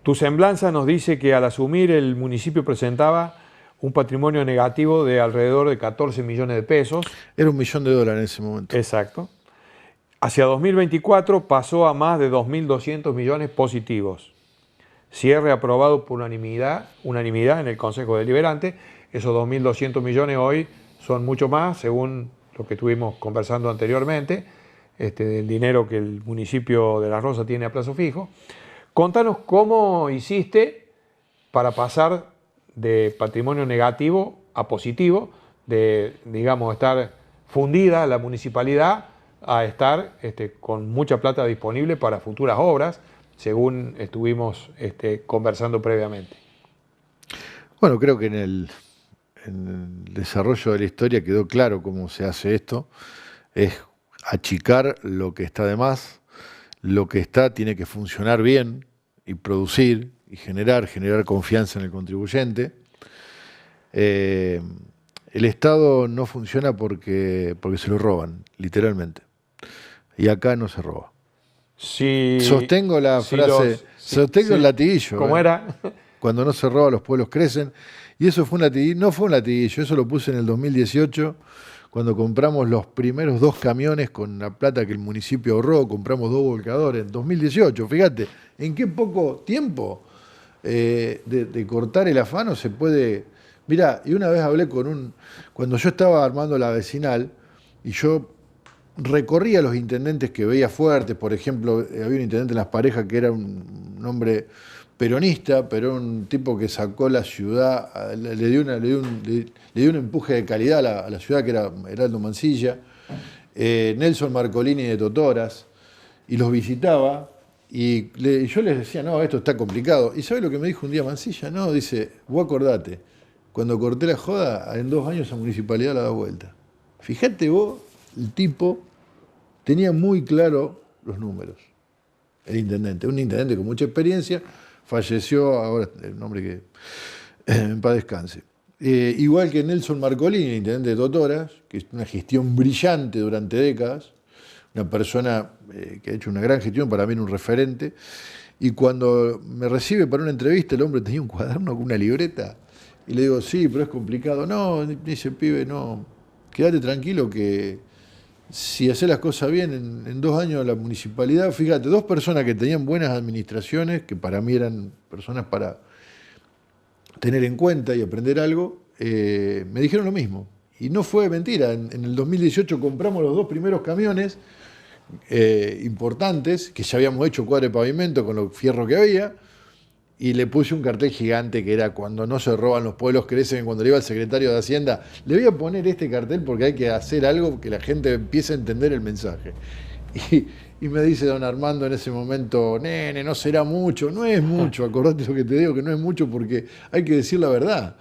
tu semblanza nos dice que al asumir el municipio presentaba un patrimonio negativo de alrededor de 14 millones de pesos. Era $1 millón en ese momento. Exacto. Hacia 2024 pasó a más de 2.200 millones positivos. Cierre aprobado por unanimidad en el Consejo Deliberante. Esos 2.200 millones hoy son mucho más, según lo que estuvimos conversando anteriormente, del dinero que el municipio de La Rosa tiene a plazo fijo. Contanos cómo hiciste para pasar de patrimonio negativo a positivo, de, digamos, estar fundida la municipalidad a estar con mucha plata disponible para futuras obras, según estuvimos conversando previamente. Bueno, creo que en el desarrollo de la historia quedó claro cómo se hace esto. Es achicar lo que está de más, lo que está tiene que funcionar bien y producir y generar confianza en el contribuyente. El Estado no funciona porque se lo roban, literalmente. Y acá no se roba. Sostengo la frase, sostengo el latiguillo. ¿Cómo era? Cuando no se roba, los pueblos crecen. Y eso fue un latiguillo, no fue un latiguillo, eso lo puse en el 2018, cuando compramos los primeros 2 camiones con la plata que el municipio ahorró, compramos 2 volcadores, en 2018, fíjate, en qué poco tiempo de cortar el afano se puede... Mirá, y una vez hablé cuando yo estaba armando la vecinal, y yo recorría los intendentes que veía fuertes, por ejemplo, había un intendente en Las Parejas que era un hombre peronista, pero un tipo que sacó la ciudad, le dio un empuje de calidad a la ciudad, que era Heraldo Mansilla, Nelson Marcolini de Totoras, y los visitaba, y yo les decía, no, esto está complicado. ¿Y sabe lo que me dijo un día Mansilla? No, dice, vos acordate, cuando corté la joda, en 2 años la municipalidad la da vuelta. Fíjate vos, el tipo tenía muy claro los números, el intendente, un intendente con mucha experiencia. Falleció, ahora el nombre que en paz descanse. Igual que Nelson Marcolini, intendente de Totoras, que es una gestión brillante durante décadas, una persona que ha hecho una gran gestión, para mí era un referente, y cuando me recibe para una entrevista, el hombre tenía un cuaderno con una libreta, y le digo, sí, pero es complicado. No, dice, pibe, no, quédate tranquilo que si haces las cosas bien, en 2 años la municipalidad, fíjate, 2 personas que tenían buenas administraciones, que para mí eran personas para tener en cuenta y aprender algo, me dijeron lo mismo. Y no fue mentira, en el 2018 compramos los 2 primeros camiones importantes, que ya habíamos hecho cuadro de pavimento con los fierros que había, y le puse un cartel gigante que era cuando no se roban los pueblos crecen. Cuando le iba al secretario de Hacienda, le voy a poner este cartel porque hay que hacer algo que la gente empiece a entender el mensaje. Y me dice don Armando en ese momento, nene, no será mucho. No es mucho, acordate lo que te digo, que no es mucho porque hay que decir la verdad.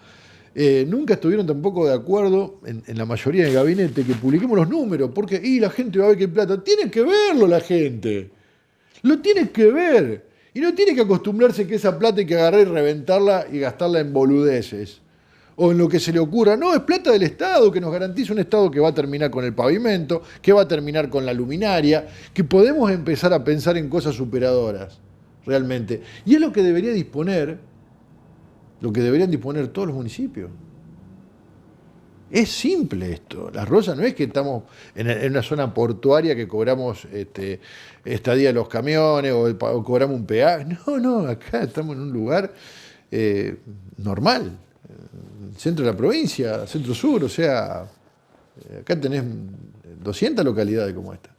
Nunca estuvieron tampoco de acuerdo en la mayoría del gabinete que publiquemos los números, porque la gente va a ver que hay plata. Tiene que verlo la gente, lo tiene que ver. Y no tiene que acostumbrarse que esa plata hay que agarrar y reventarla y gastarla en boludeces o en lo que se le ocurra. No, es plata del Estado, que nos garantiza un Estado que va a terminar con el pavimento, que va a terminar con la luminaria, que podemos empezar a pensar en cosas superadoras, realmente. Y es lo que deberían disponer todos los municipios. Es simple esto. Las Rosas no es que estamos en una zona portuaria que cobramos estadía de los camiones o cobramos un peaje. No, acá estamos en un lugar normal, centro de la provincia, centro sur, o sea, acá tenés 200 localidades como esta.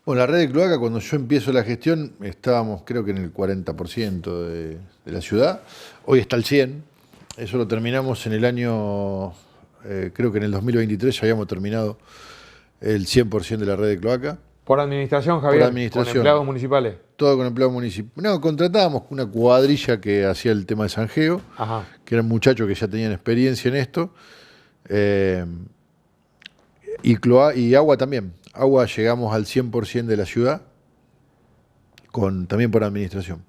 Bueno, la red de cloaca, cuando yo empiezo la gestión, estábamos creo que en el 40% de la ciudad, hoy está al 100%, eso lo terminamos en el año... creo que en el 2023 ya habíamos terminado el 100% de la red de cloaca. ¿Por administración, Javier? Por administración. ¿Con empleados municipales? Todo con empleados municipales. No, contratábamos una cuadrilla que hacía el tema de Sanjeo, que eran muchachos que ya tenían experiencia en esto. Y agua también. Agua llegamos al 100% de la ciudad, también por administración.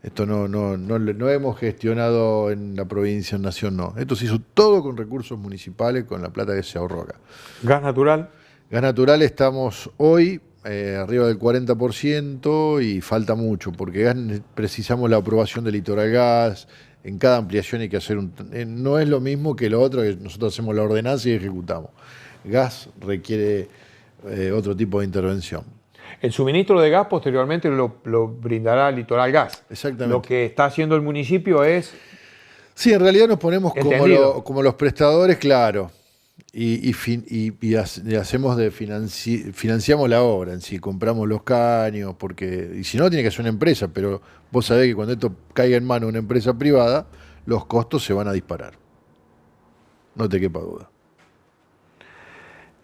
Esto no hemos gestionado en la provincia, en Nación, no. Esto se hizo todo con recursos municipales, con la plata que se ahorró acá. ¿Gas natural? Gas natural estamos hoy arriba del 40% y falta mucho, porque precisamos la aprobación del Litoral Gas. En cada ampliación hay que hacer no es lo mismo que lo otro, que nosotros hacemos la ordenanza y ejecutamos. Gas requiere otro tipo de intervención. El suministro de gas posteriormente lo brindará Litoral Gas. Exactamente. Lo que está haciendo el municipio es... Sí, en realidad nos ponemos como los prestadores, claro, y hacemos financiamos la obra en sí, compramos los caños, y si no tiene que ser una empresa, pero vos sabés que cuando esto caiga en manos de una empresa privada, los costos se van a disparar. No te quepa duda.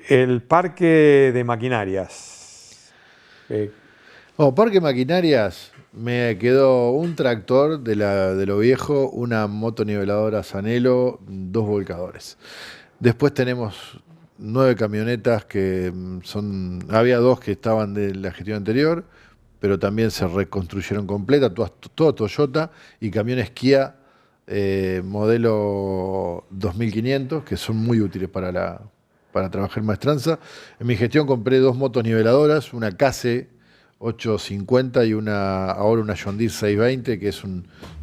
El parque de maquinarias. Parque de maquinarias, me quedó un tractor de lo viejo, una motoniveladora Sanelo, 2 volcadores. Después tenemos 9 camionetas que había 2 que estaban de la gestión anterior, pero también se reconstruyeron completas, todo Toyota, y camiones Kia modelo 2500, que son muy útiles para trabajar en maestranza. En mi gestión compré 2 motos niveladoras, una Case 850 y ahora una John Deere 620, que es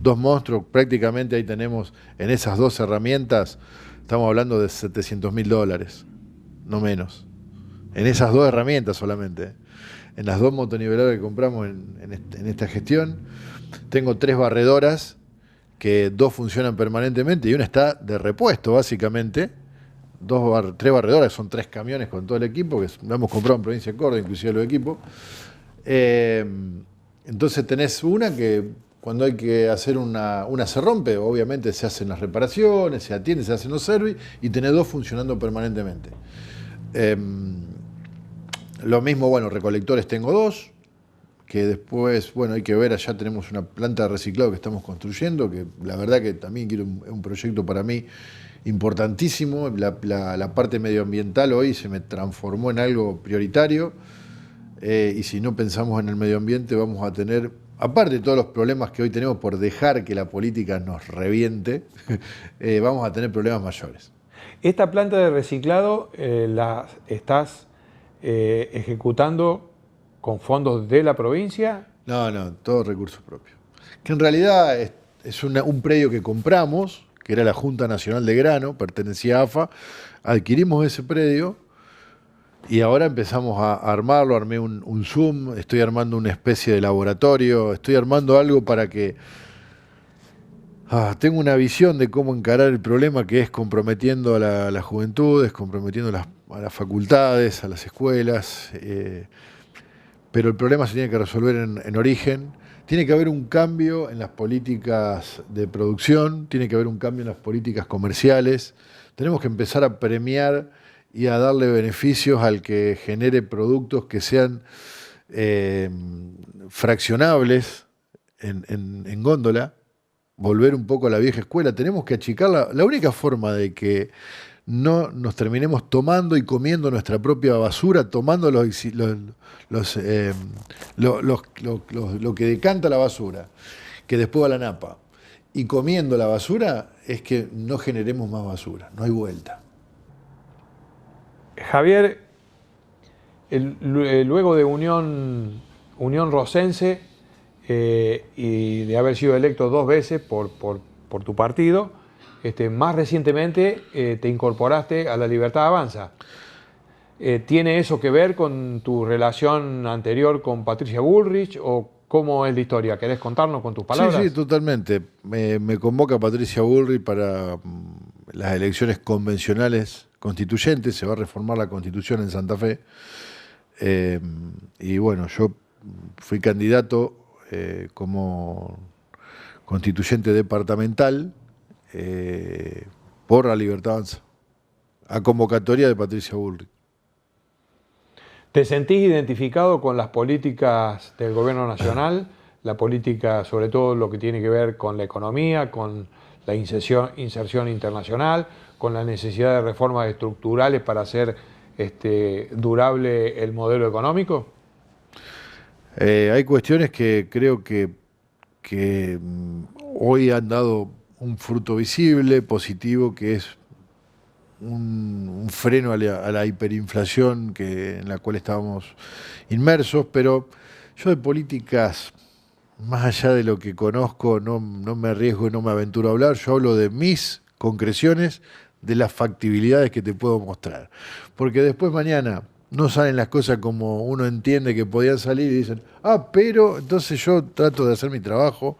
2 monstruos. Prácticamente ahí tenemos, en esas 2 herramientas, estamos hablando de $700.000, no menos. En esas 2 herramientas solamente. En las 2 motoniveladoras que compramos en esta gestión, tengo 3 barredoras, que 2 funcionan permanentemente y una está de repuesto, básicamente. 3 barredoras, son 3 camiones con todo el equipo, que lo hemos comprado en provincia de Córdoba, inclusive los equipos. Entonces tenés una que cuando hay que hacer una se rompe, obviamente se hacen las reparaciones, se atiende, se hacen los service, y tenés 2 funcionando permanentemente. Lo mismo, bueno, recolectores tengo 2, que después, bueno, hay que ver, allá tenemos una planta de reciclado que estamos construyendo, que la verdad que también quiero un proyecto para mí importantísimo. La parte medioambiental hoy se me transformó en algo prioritario, y si no pensamos en el medio ambiente vamos a tener, aparte de todos los problemas que hoy tenemos por dejar que la política nos reviente, vamos a tener problemas mayores. ¿Esta planta de reciclado la estás ejecutando con fondos de la provincia? No, todo recursos propios. Que en realidad es un predio que compramos, que era la Junta Nacional de Grano, pertenecía a AFA, adquirimos ese predio y ahora empezamos a armarlo. Armé un Zoom, estoy armando una especie de laboratorio, estoy armando algo para que... tengo una visión de cómo encarar el problema, que es comprometiendo a las juventudes, comprometiendo a las facultades, a las escuelas, pero el problema se tiene que resolver en origen. Tiene que haber un cambio en las políticas de producción, tiene que haber un cambio en las políticas comerciales. Tenemos que empezar a premiar y a darle beneficios al que genere productos que sean fraccionables en góndola, volver un poco a la vieja escuela. Tenemos que achicar la única forma de que no nos terminemos tomando y comiendo nuestra propia basura, tomando lo que decanta la basura, que después va a la napa, y comiendo la basura, es que no generemos más basura, no hay vuelta. Javier, luego de Unión Rocense y de haber sido electo 2 veces por tu partido, más recientemente te incorporaste a La Libertad Avanza. ¿Tiene eso que ver con tu relación anterior con Patricia Bullrich o cómo es la historia? ¿Querés contarnos con tus palabras? Sí, totalmente. Me convoca Patricia Bullrich para las elecciones convencionales constituyentes. Se va a reformar la Constitución en Santa Fe. Y bueno, yo fui candidato como constituyente departamental por La Libertad Avanza, a convocatoria de Patricia Bullrich. ¿Te sentís identificado con las políticas del gobierno nacional? La política, sobre todo lo que tiene que ver con la economía, con la inserción internacional, con la necesidad de reformas estructurales para hacer durable el modelo económico? Hay cuestiones que creo que hoy han dado un fruto visible, positivo, que es un freno a la hiperinflación en la cual estábamos inmersos, pero yo de políticas, más allá de lo que conozco, no me arriesgo y no me aventuro a hablar. Yo hablo de mis concreciones, de las factibilidades que te puedo mostrar. Porque después mañana no salen las cosas como uno entiende que podían salir y dicen, pero entonces yo trato de hacer mi trabajo.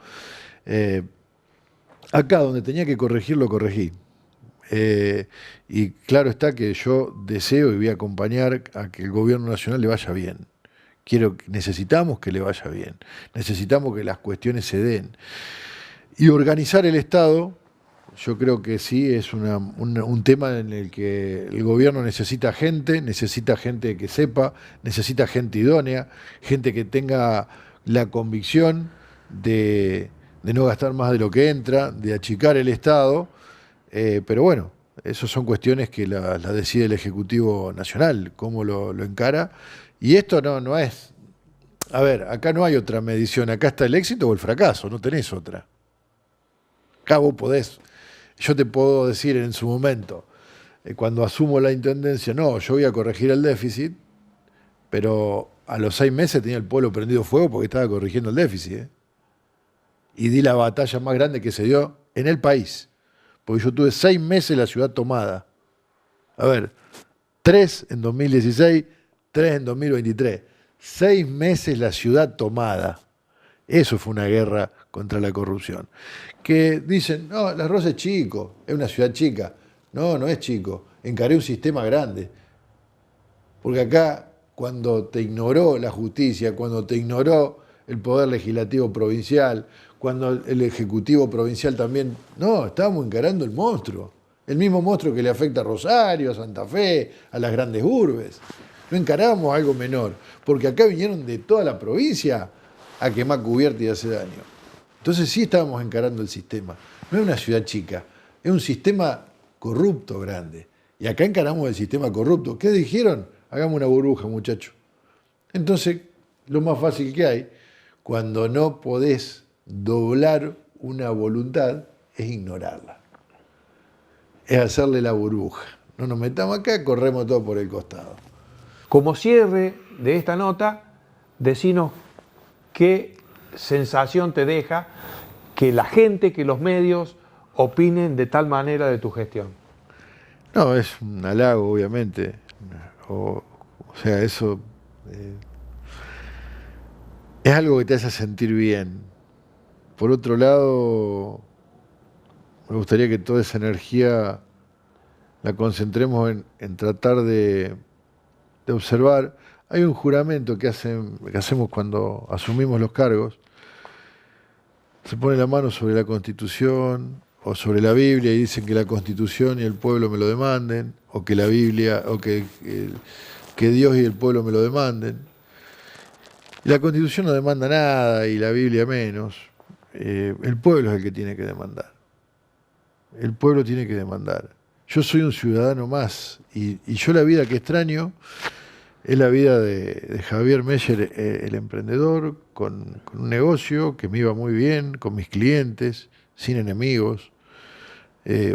Acá donde tenía que corregir, lo corregí. Y claro está que yo deseo y voy a acompañar a que el gobierno nacional le vaya bien. Necesitamos que le vaya bien. Necesitamos que las cuestiones se den. Y organizar el Estado yo creo que sí, es un tema en el que el gobierno necesita gente que sepa, necesita gente idónea, gente que tenga la convicción de no gastar más de lo que entra, de achicar el Estado, pero bueno, esas son cuestiones que las decide el Ejecutivo Nacional, cómo lo encara, y esto no es, a ver, acá no hay otra medición, acá está el éxito o el fracaso, no tenés otra. Acá vos podés, yo te puedo decir en su momento, cuando asumo la intendencia, no, yo voy a corregir el déficit, pero a los 6 meses tenía el pueblo prendido fuego porque estaba corrigiendo el déficit, ¿eh? Y di la batalla más grande que se dio en el país, porque yo tuve 6 meses la ciudad tomada. A ver, 3 en 2016, 3 en 2023. 6 meses la ciudad tomada. Eso fue una guerra contra la corrupción. Que dicen, no, Las Rosas es chico, es una ciudad chica. No, no es chico. Encaré un sistema grande. Porque acá, cuando te ignoró la justicia, cuando te ignoró el poder legislativo provincial, cuando el ejecutivo provincial también, no, estábamos encarando el monstruo. El mismo monstruo que le afecta a Rosario, a Santa Fe, a las grandes urbes. No encarábamos algo menor, porque acá vinieron de toda la provincia a quemar cubierta y hacer daño. Entonces sí estábamos encarando el sistema. No es una ciudad chica, es un sistema corrupto grande. Y acá encaramos el sistema corrupto. ¿Qué dijeron? Hagamos una burbuja, muchachos. Entonces, lo más fácil que hay, cuando no podés doblar una voluntad, es ignorarla. Es hacerle la burbuja. No nos metamos acá, corremos todo por el costado. Como cierre de esta nota, decinos qué sensación te deja que la gente, que los medios opinen de tal manera de tu gestión. No, es un halago, obviamente. O sea, eso es algo que te hace sentir bien. Por otro lado, me gustaría que toda esa energía la concentremos en tratar de observar. Hay un juramento que hacemos cuando asumimos los cargos. Se pone la mano sobre la Constitución o sobre la Biblia y dicen que la Constitución y el pueblo me lo demanden, o que la Biblia, o que Dios y el pueblo me lo demanden. Y la Constitución no demanda nada y la Biblia menos. El pueblo es el que tiene que demandar. El pueblo tiene que demandar. Yo soy un ciudadano más y yo la vida que extraño es la vida de Javier Meyer, el emprendedor, con un negocio que me iba muy bien, con mis clientes, sin enemigos.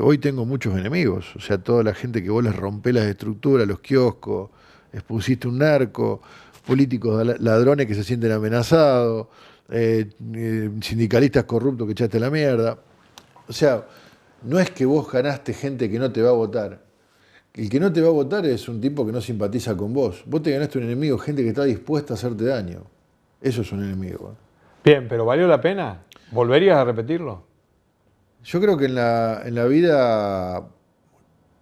Hoy tengo muchos enemigos, o sea, toda la gente que vos les rompés las estructuras, los kioscos, expusiste un narco, políticos ladrones que se sienten amenazados, sindicalistas corruptos que echaste a la mierda. O sea, no es que vos ganaste gente que no te va a votar. El que no te va a votar es un tipo que no simpatiza con vos. Vos te ganaste un enemigo, gente que está dispuesta a hacerte daño. Eso es un enemigo. Bien, pero ¿valió la pena? ¿Volverías a repetirlo? Yo creo que en la vida,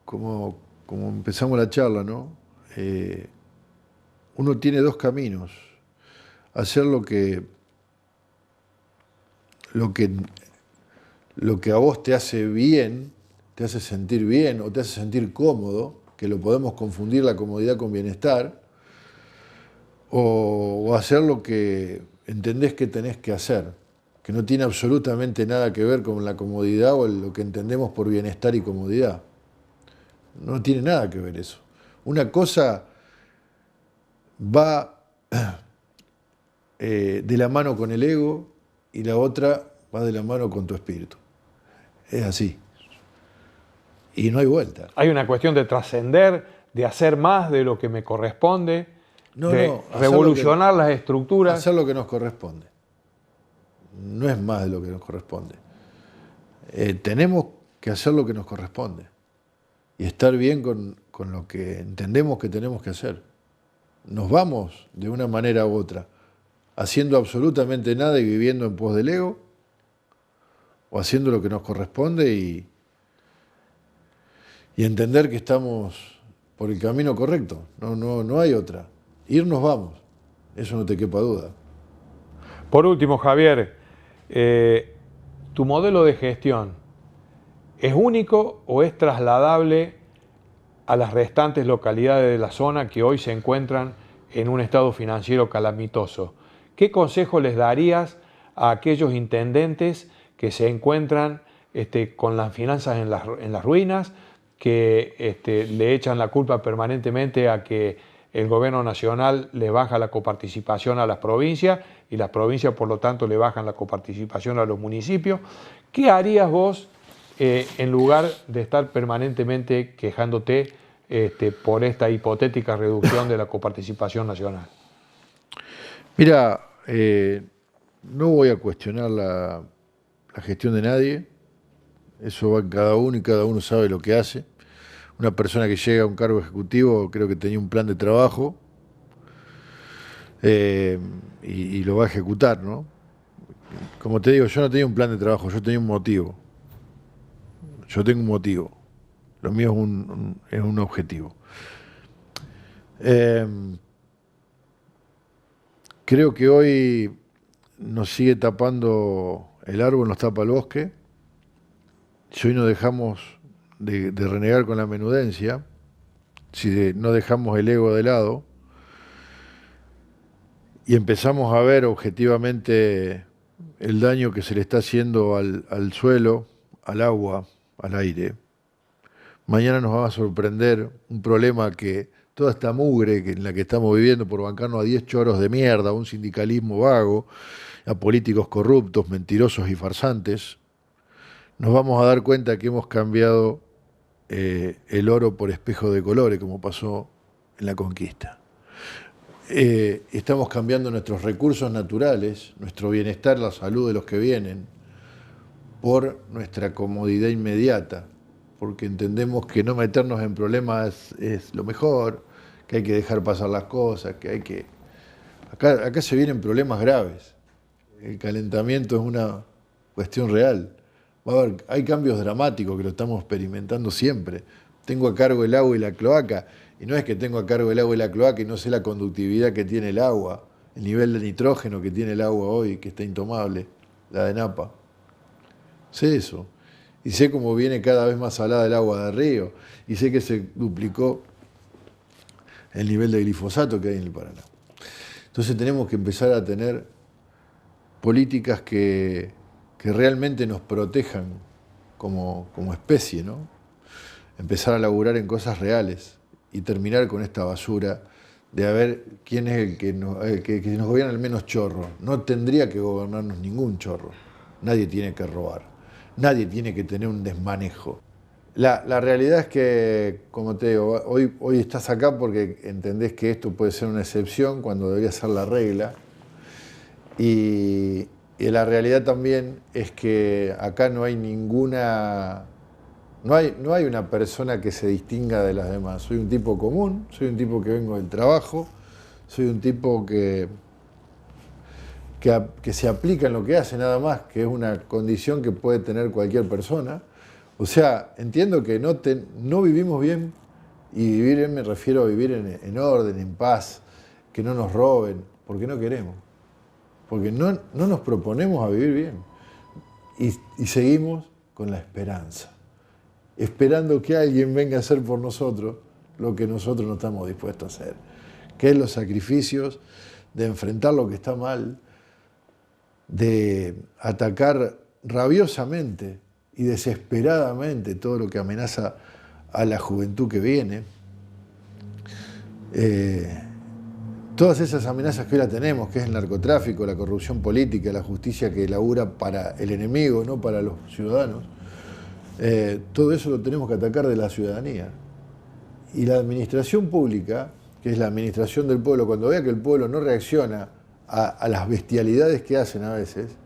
como empezamos la charla, ¿no? Uno tiene 2 caminos. Hacer lo que a vos te hace bien, te hace sentir bien o te hace sentir cómodo, que lo podemos confundir la comodidad con bienestar, o hacer lo que entendés que tenés que hacer, que no tiene absolutamente nada que ver con la comodidad o lo que entendemos por bienestar y comodidad. No tiene nada que ver eso. Una cosa va de la mano con el ego y la otra va de la mano con tu espíritu. Es así. Y no hay vuelta. Hay una cuestión de trascender, de hacer más de lo que me corresponde, de revolucionar las estructuras. Hacer lo que nos corresponde. No es más de lo que nos corresponde. Tenemos que hacer lo que nos corresponde y estar bien con lo que entendemos que tenemos que hacer. Nos vamos de una manera u otra, haciendo absolutamente nada y viviendo en pos del ego, o haciendo lo que nos corresponde y entender que estamos por el camino correcto. No hay otra. Irnos vamos, eso no te quepa duda. Por último, Javier, tu modelo de gestión ¿Es único o es trasladable a las restantes localidades de la zona que hoy se encuentran en un estado financiero calamitoso? ¿Qué consejo les darías a aquellos intendentes que se encuentran con las finanzas en las ruinas, que le echan la culpa permanentemente a que el gobierno nacional le baja la coparticipación a las provincias y las provincias por lo tanto le bajan la coparticipación a los municipios? ¿Qué harías vos en lugar de estar permanentemente quejándote por esta hipotética reducción de la coparticipación nacional? Mira, no voy a cuestionar la gestión de nadie, eso va en cada uno y cada uno sabe lo que hace. Una persona que llega a un cargo ejecutivo creo que tenía un plan de trabajo y lo va a ejecutar, ¿no? Como te digo, yo no tenía un plan de trabajo, yo tenía un motivo. Yo tengo un motivo. Lo mío es un objetivo. Creo que hoy nos sigue tapando el árbol, nos tapa el bosque. Si hoy no dejamos de renegar con la menudencia, si no dejamos el ego de lado y empezamos a ver objetivamente el daño que se le está haciendo al suelo, al agua, al aire, mañana nos va a sorprender un problema que toda esta mugre en la que estamos viviendo por bancarnos a 10 choros de mierda, a un sindicalismo vago, a políticos corruptos, mentirosos y farsantes, nos vamos a dar cuenta que hemos cambiado el oro por espejo de colores, como pasó en la conquista. Estamos cambiando nuestros recursos naturales, nuestro bienestar, la salud de los que vienen, por nuestra comodidad inmediata, porque entendemos que no meternos en problemas es lo mejor, que hay que dejar pasar las cosas, que hay que... Acá se vienen problemas graves. El calentamiento es una cuestión real. Hay cambios dramáticos que lo estamos experimentando siempre. Tengo a cargo el agua y la cloaca, y no es que tengo a cargo el agua y la cloaca y no sé la conductividad que tiene el agua, el nivel de nitrógeno que tiene el agua hoy, que está intomable, la de Napa. Sé eso. Y sé cómo viene cada vez más salada el agua de río, y sé que se duplicó el nivel de glifosato que hay en el Paraná. Entonces tenemos que empezar a tener políticas que realmente nos protejan como especie, ¿no? Empezar a laburar en cosas reales y terminar con esta basura de a ver quién es el que nos gobierna el menos chorro. No tendría que gobernarnos ningún chorro. Nadie tiene que robar. Nadie tiene que tener un desmanejo. La realidad es que, como te digo, hoy estás acá porque entendés que esto puede ser una excepción cuando debería ser la regla. Y la realidad también es que acá no hay ninguna... No hay una persona que se distinga de las demás. Soy un tipo común, soy un tipo que vengo del trabajo, soy un tipo que se aplica en lo que hace nada más, que es una condición que puede tener cualquier persona. O sea, entiendo que no vivimos bien, y vivir bien me refiero a vivir en orden, en paz, que no nos roben, porque no queremos. Porque no nos proponemos a vivir bien. Y seguimos con la esperanza, esperando que alguien venga a hacer por nosotros lo que nosotros no estamos dispuestos a hacer, que es los sacrificios de enfrentar lo que está mal, de atacar rabiosamente y desesperadamente todo lo que amenaza a la juventud que viene. Todas esas amenazas que hoy la tenemos, que es el narcotráfico, la corrupción política, la justicia que labura para el enemigo, no para los ciudadanos, todo eso lo tenemos que atacar de la ciudadanía. Y la administración pública, que es la administración del pueblo, cuando vea que el pueblo no reacciona a las bestialidades que hacen a veces,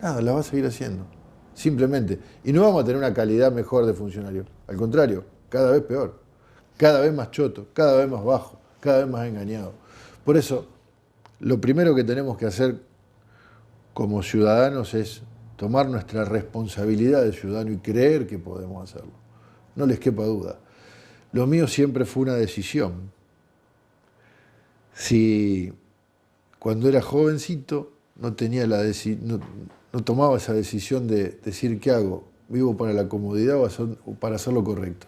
nada, la va a seguir haciendo, simplemente. Y no vamos a tener una calidad mejor de funcionarios, al contrario, cada vez peor, cada vez más choto, cada vez más bajo, cada vez más engañado. Por eso, lo primero que tenemos que hacer como ciudadanos es tomar nuestra responsabilidad de ciudadano y creer que podemos hacerlo. No les quepa duda. Lo mío siempre fue una decisión. Si cuando era jovencito no tomaba esa decisión de decir ¿qué hago? vivo para la comodidad o para hacer lo correcto.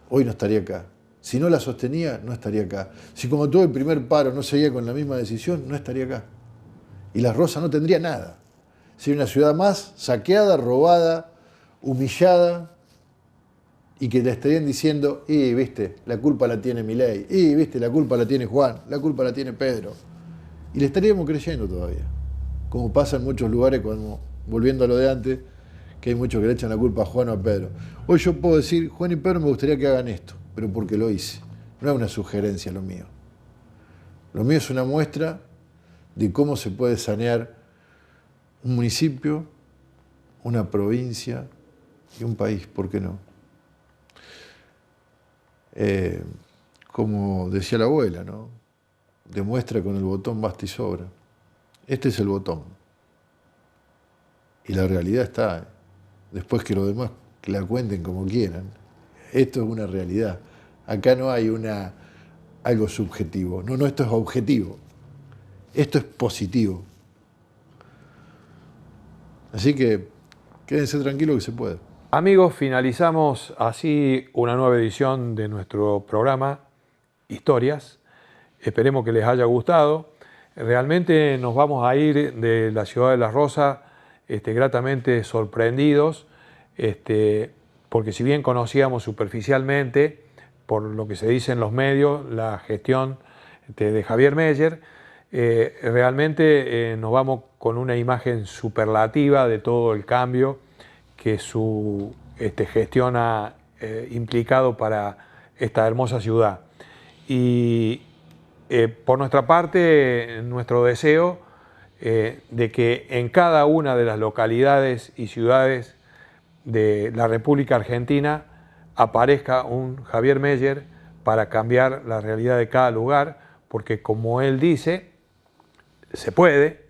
Hoy no estaría acá. Si no la sostenía, no estaría acá. Si como todo el primer paro no seguía con la misma decisión, no estaría acá. Y Las Rosas no tendría nada. Sería una ciudad más saqueada, robada, humillada, y que le estarían diciendo, y viste, la culpa la tiene Milei, y viste, la culpa la tiene Juan, la culpa la tiene Pedro. Y le estaríamos creyendo todavía. Como pasa en muchos lugares, como, volviendo a lo de antes, que hay muchos que le echan la culpa a Juan o a Pedro. Hoy yo puedo decir, Juan y Pedro me gustaría que hagan esto, pero porque lo hice. No es una sugerencia lo mío. Lo mío es una muestra de cómo se puede sanear un municipio, una provincia y un país, ¿por qué no? Como decía la abuela, ¿no? Demuestra con el botón basta y sobra. Este es el botón. Y la realidad está. Después que los demás la cuenten como quieran. Esto es una realidad. Acá no hay algo subjetivo. No, esto es objetivo. Esto es positivo. Así que quédense tranquilos que se puede. Amigos, finalizamos así una nueva edición de nuestro programa Historias. Esperemos que les haya gustado. Realmente nos vamos a ir de la ciudad de Las Rosas gratamente sorprendidos, porque si bien conocíamos superficialmente, por lo que se dice en los medios, la gestión de Javier Meyer, realmente nos vamos con una imagen superlativa de todo el cambio que su gestión ha implicado para esta hermosa ciudad. Y por nuestra parte, nuestro deseo de que en cada una de las localidades y ciudades de la República Argentina aparezca un Javier Meyer para cambiar la realidad de cada lugar, porque como él dice, se puede,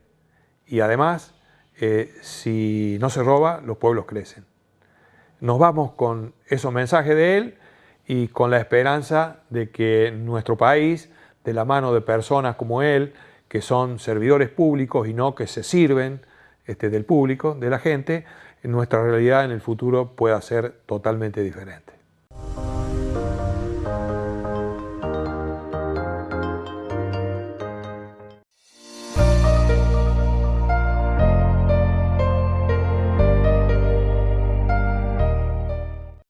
y además, si no se roba, los pueblos crecen. Nos vamos con esos mensajes de él y con la esperanza de que nuestro país, de la mano de personas como él, que son servidores públicos y no que se sirven del público, de la gente, nuestra realidad en el futuro pueda ser totalmente diferente.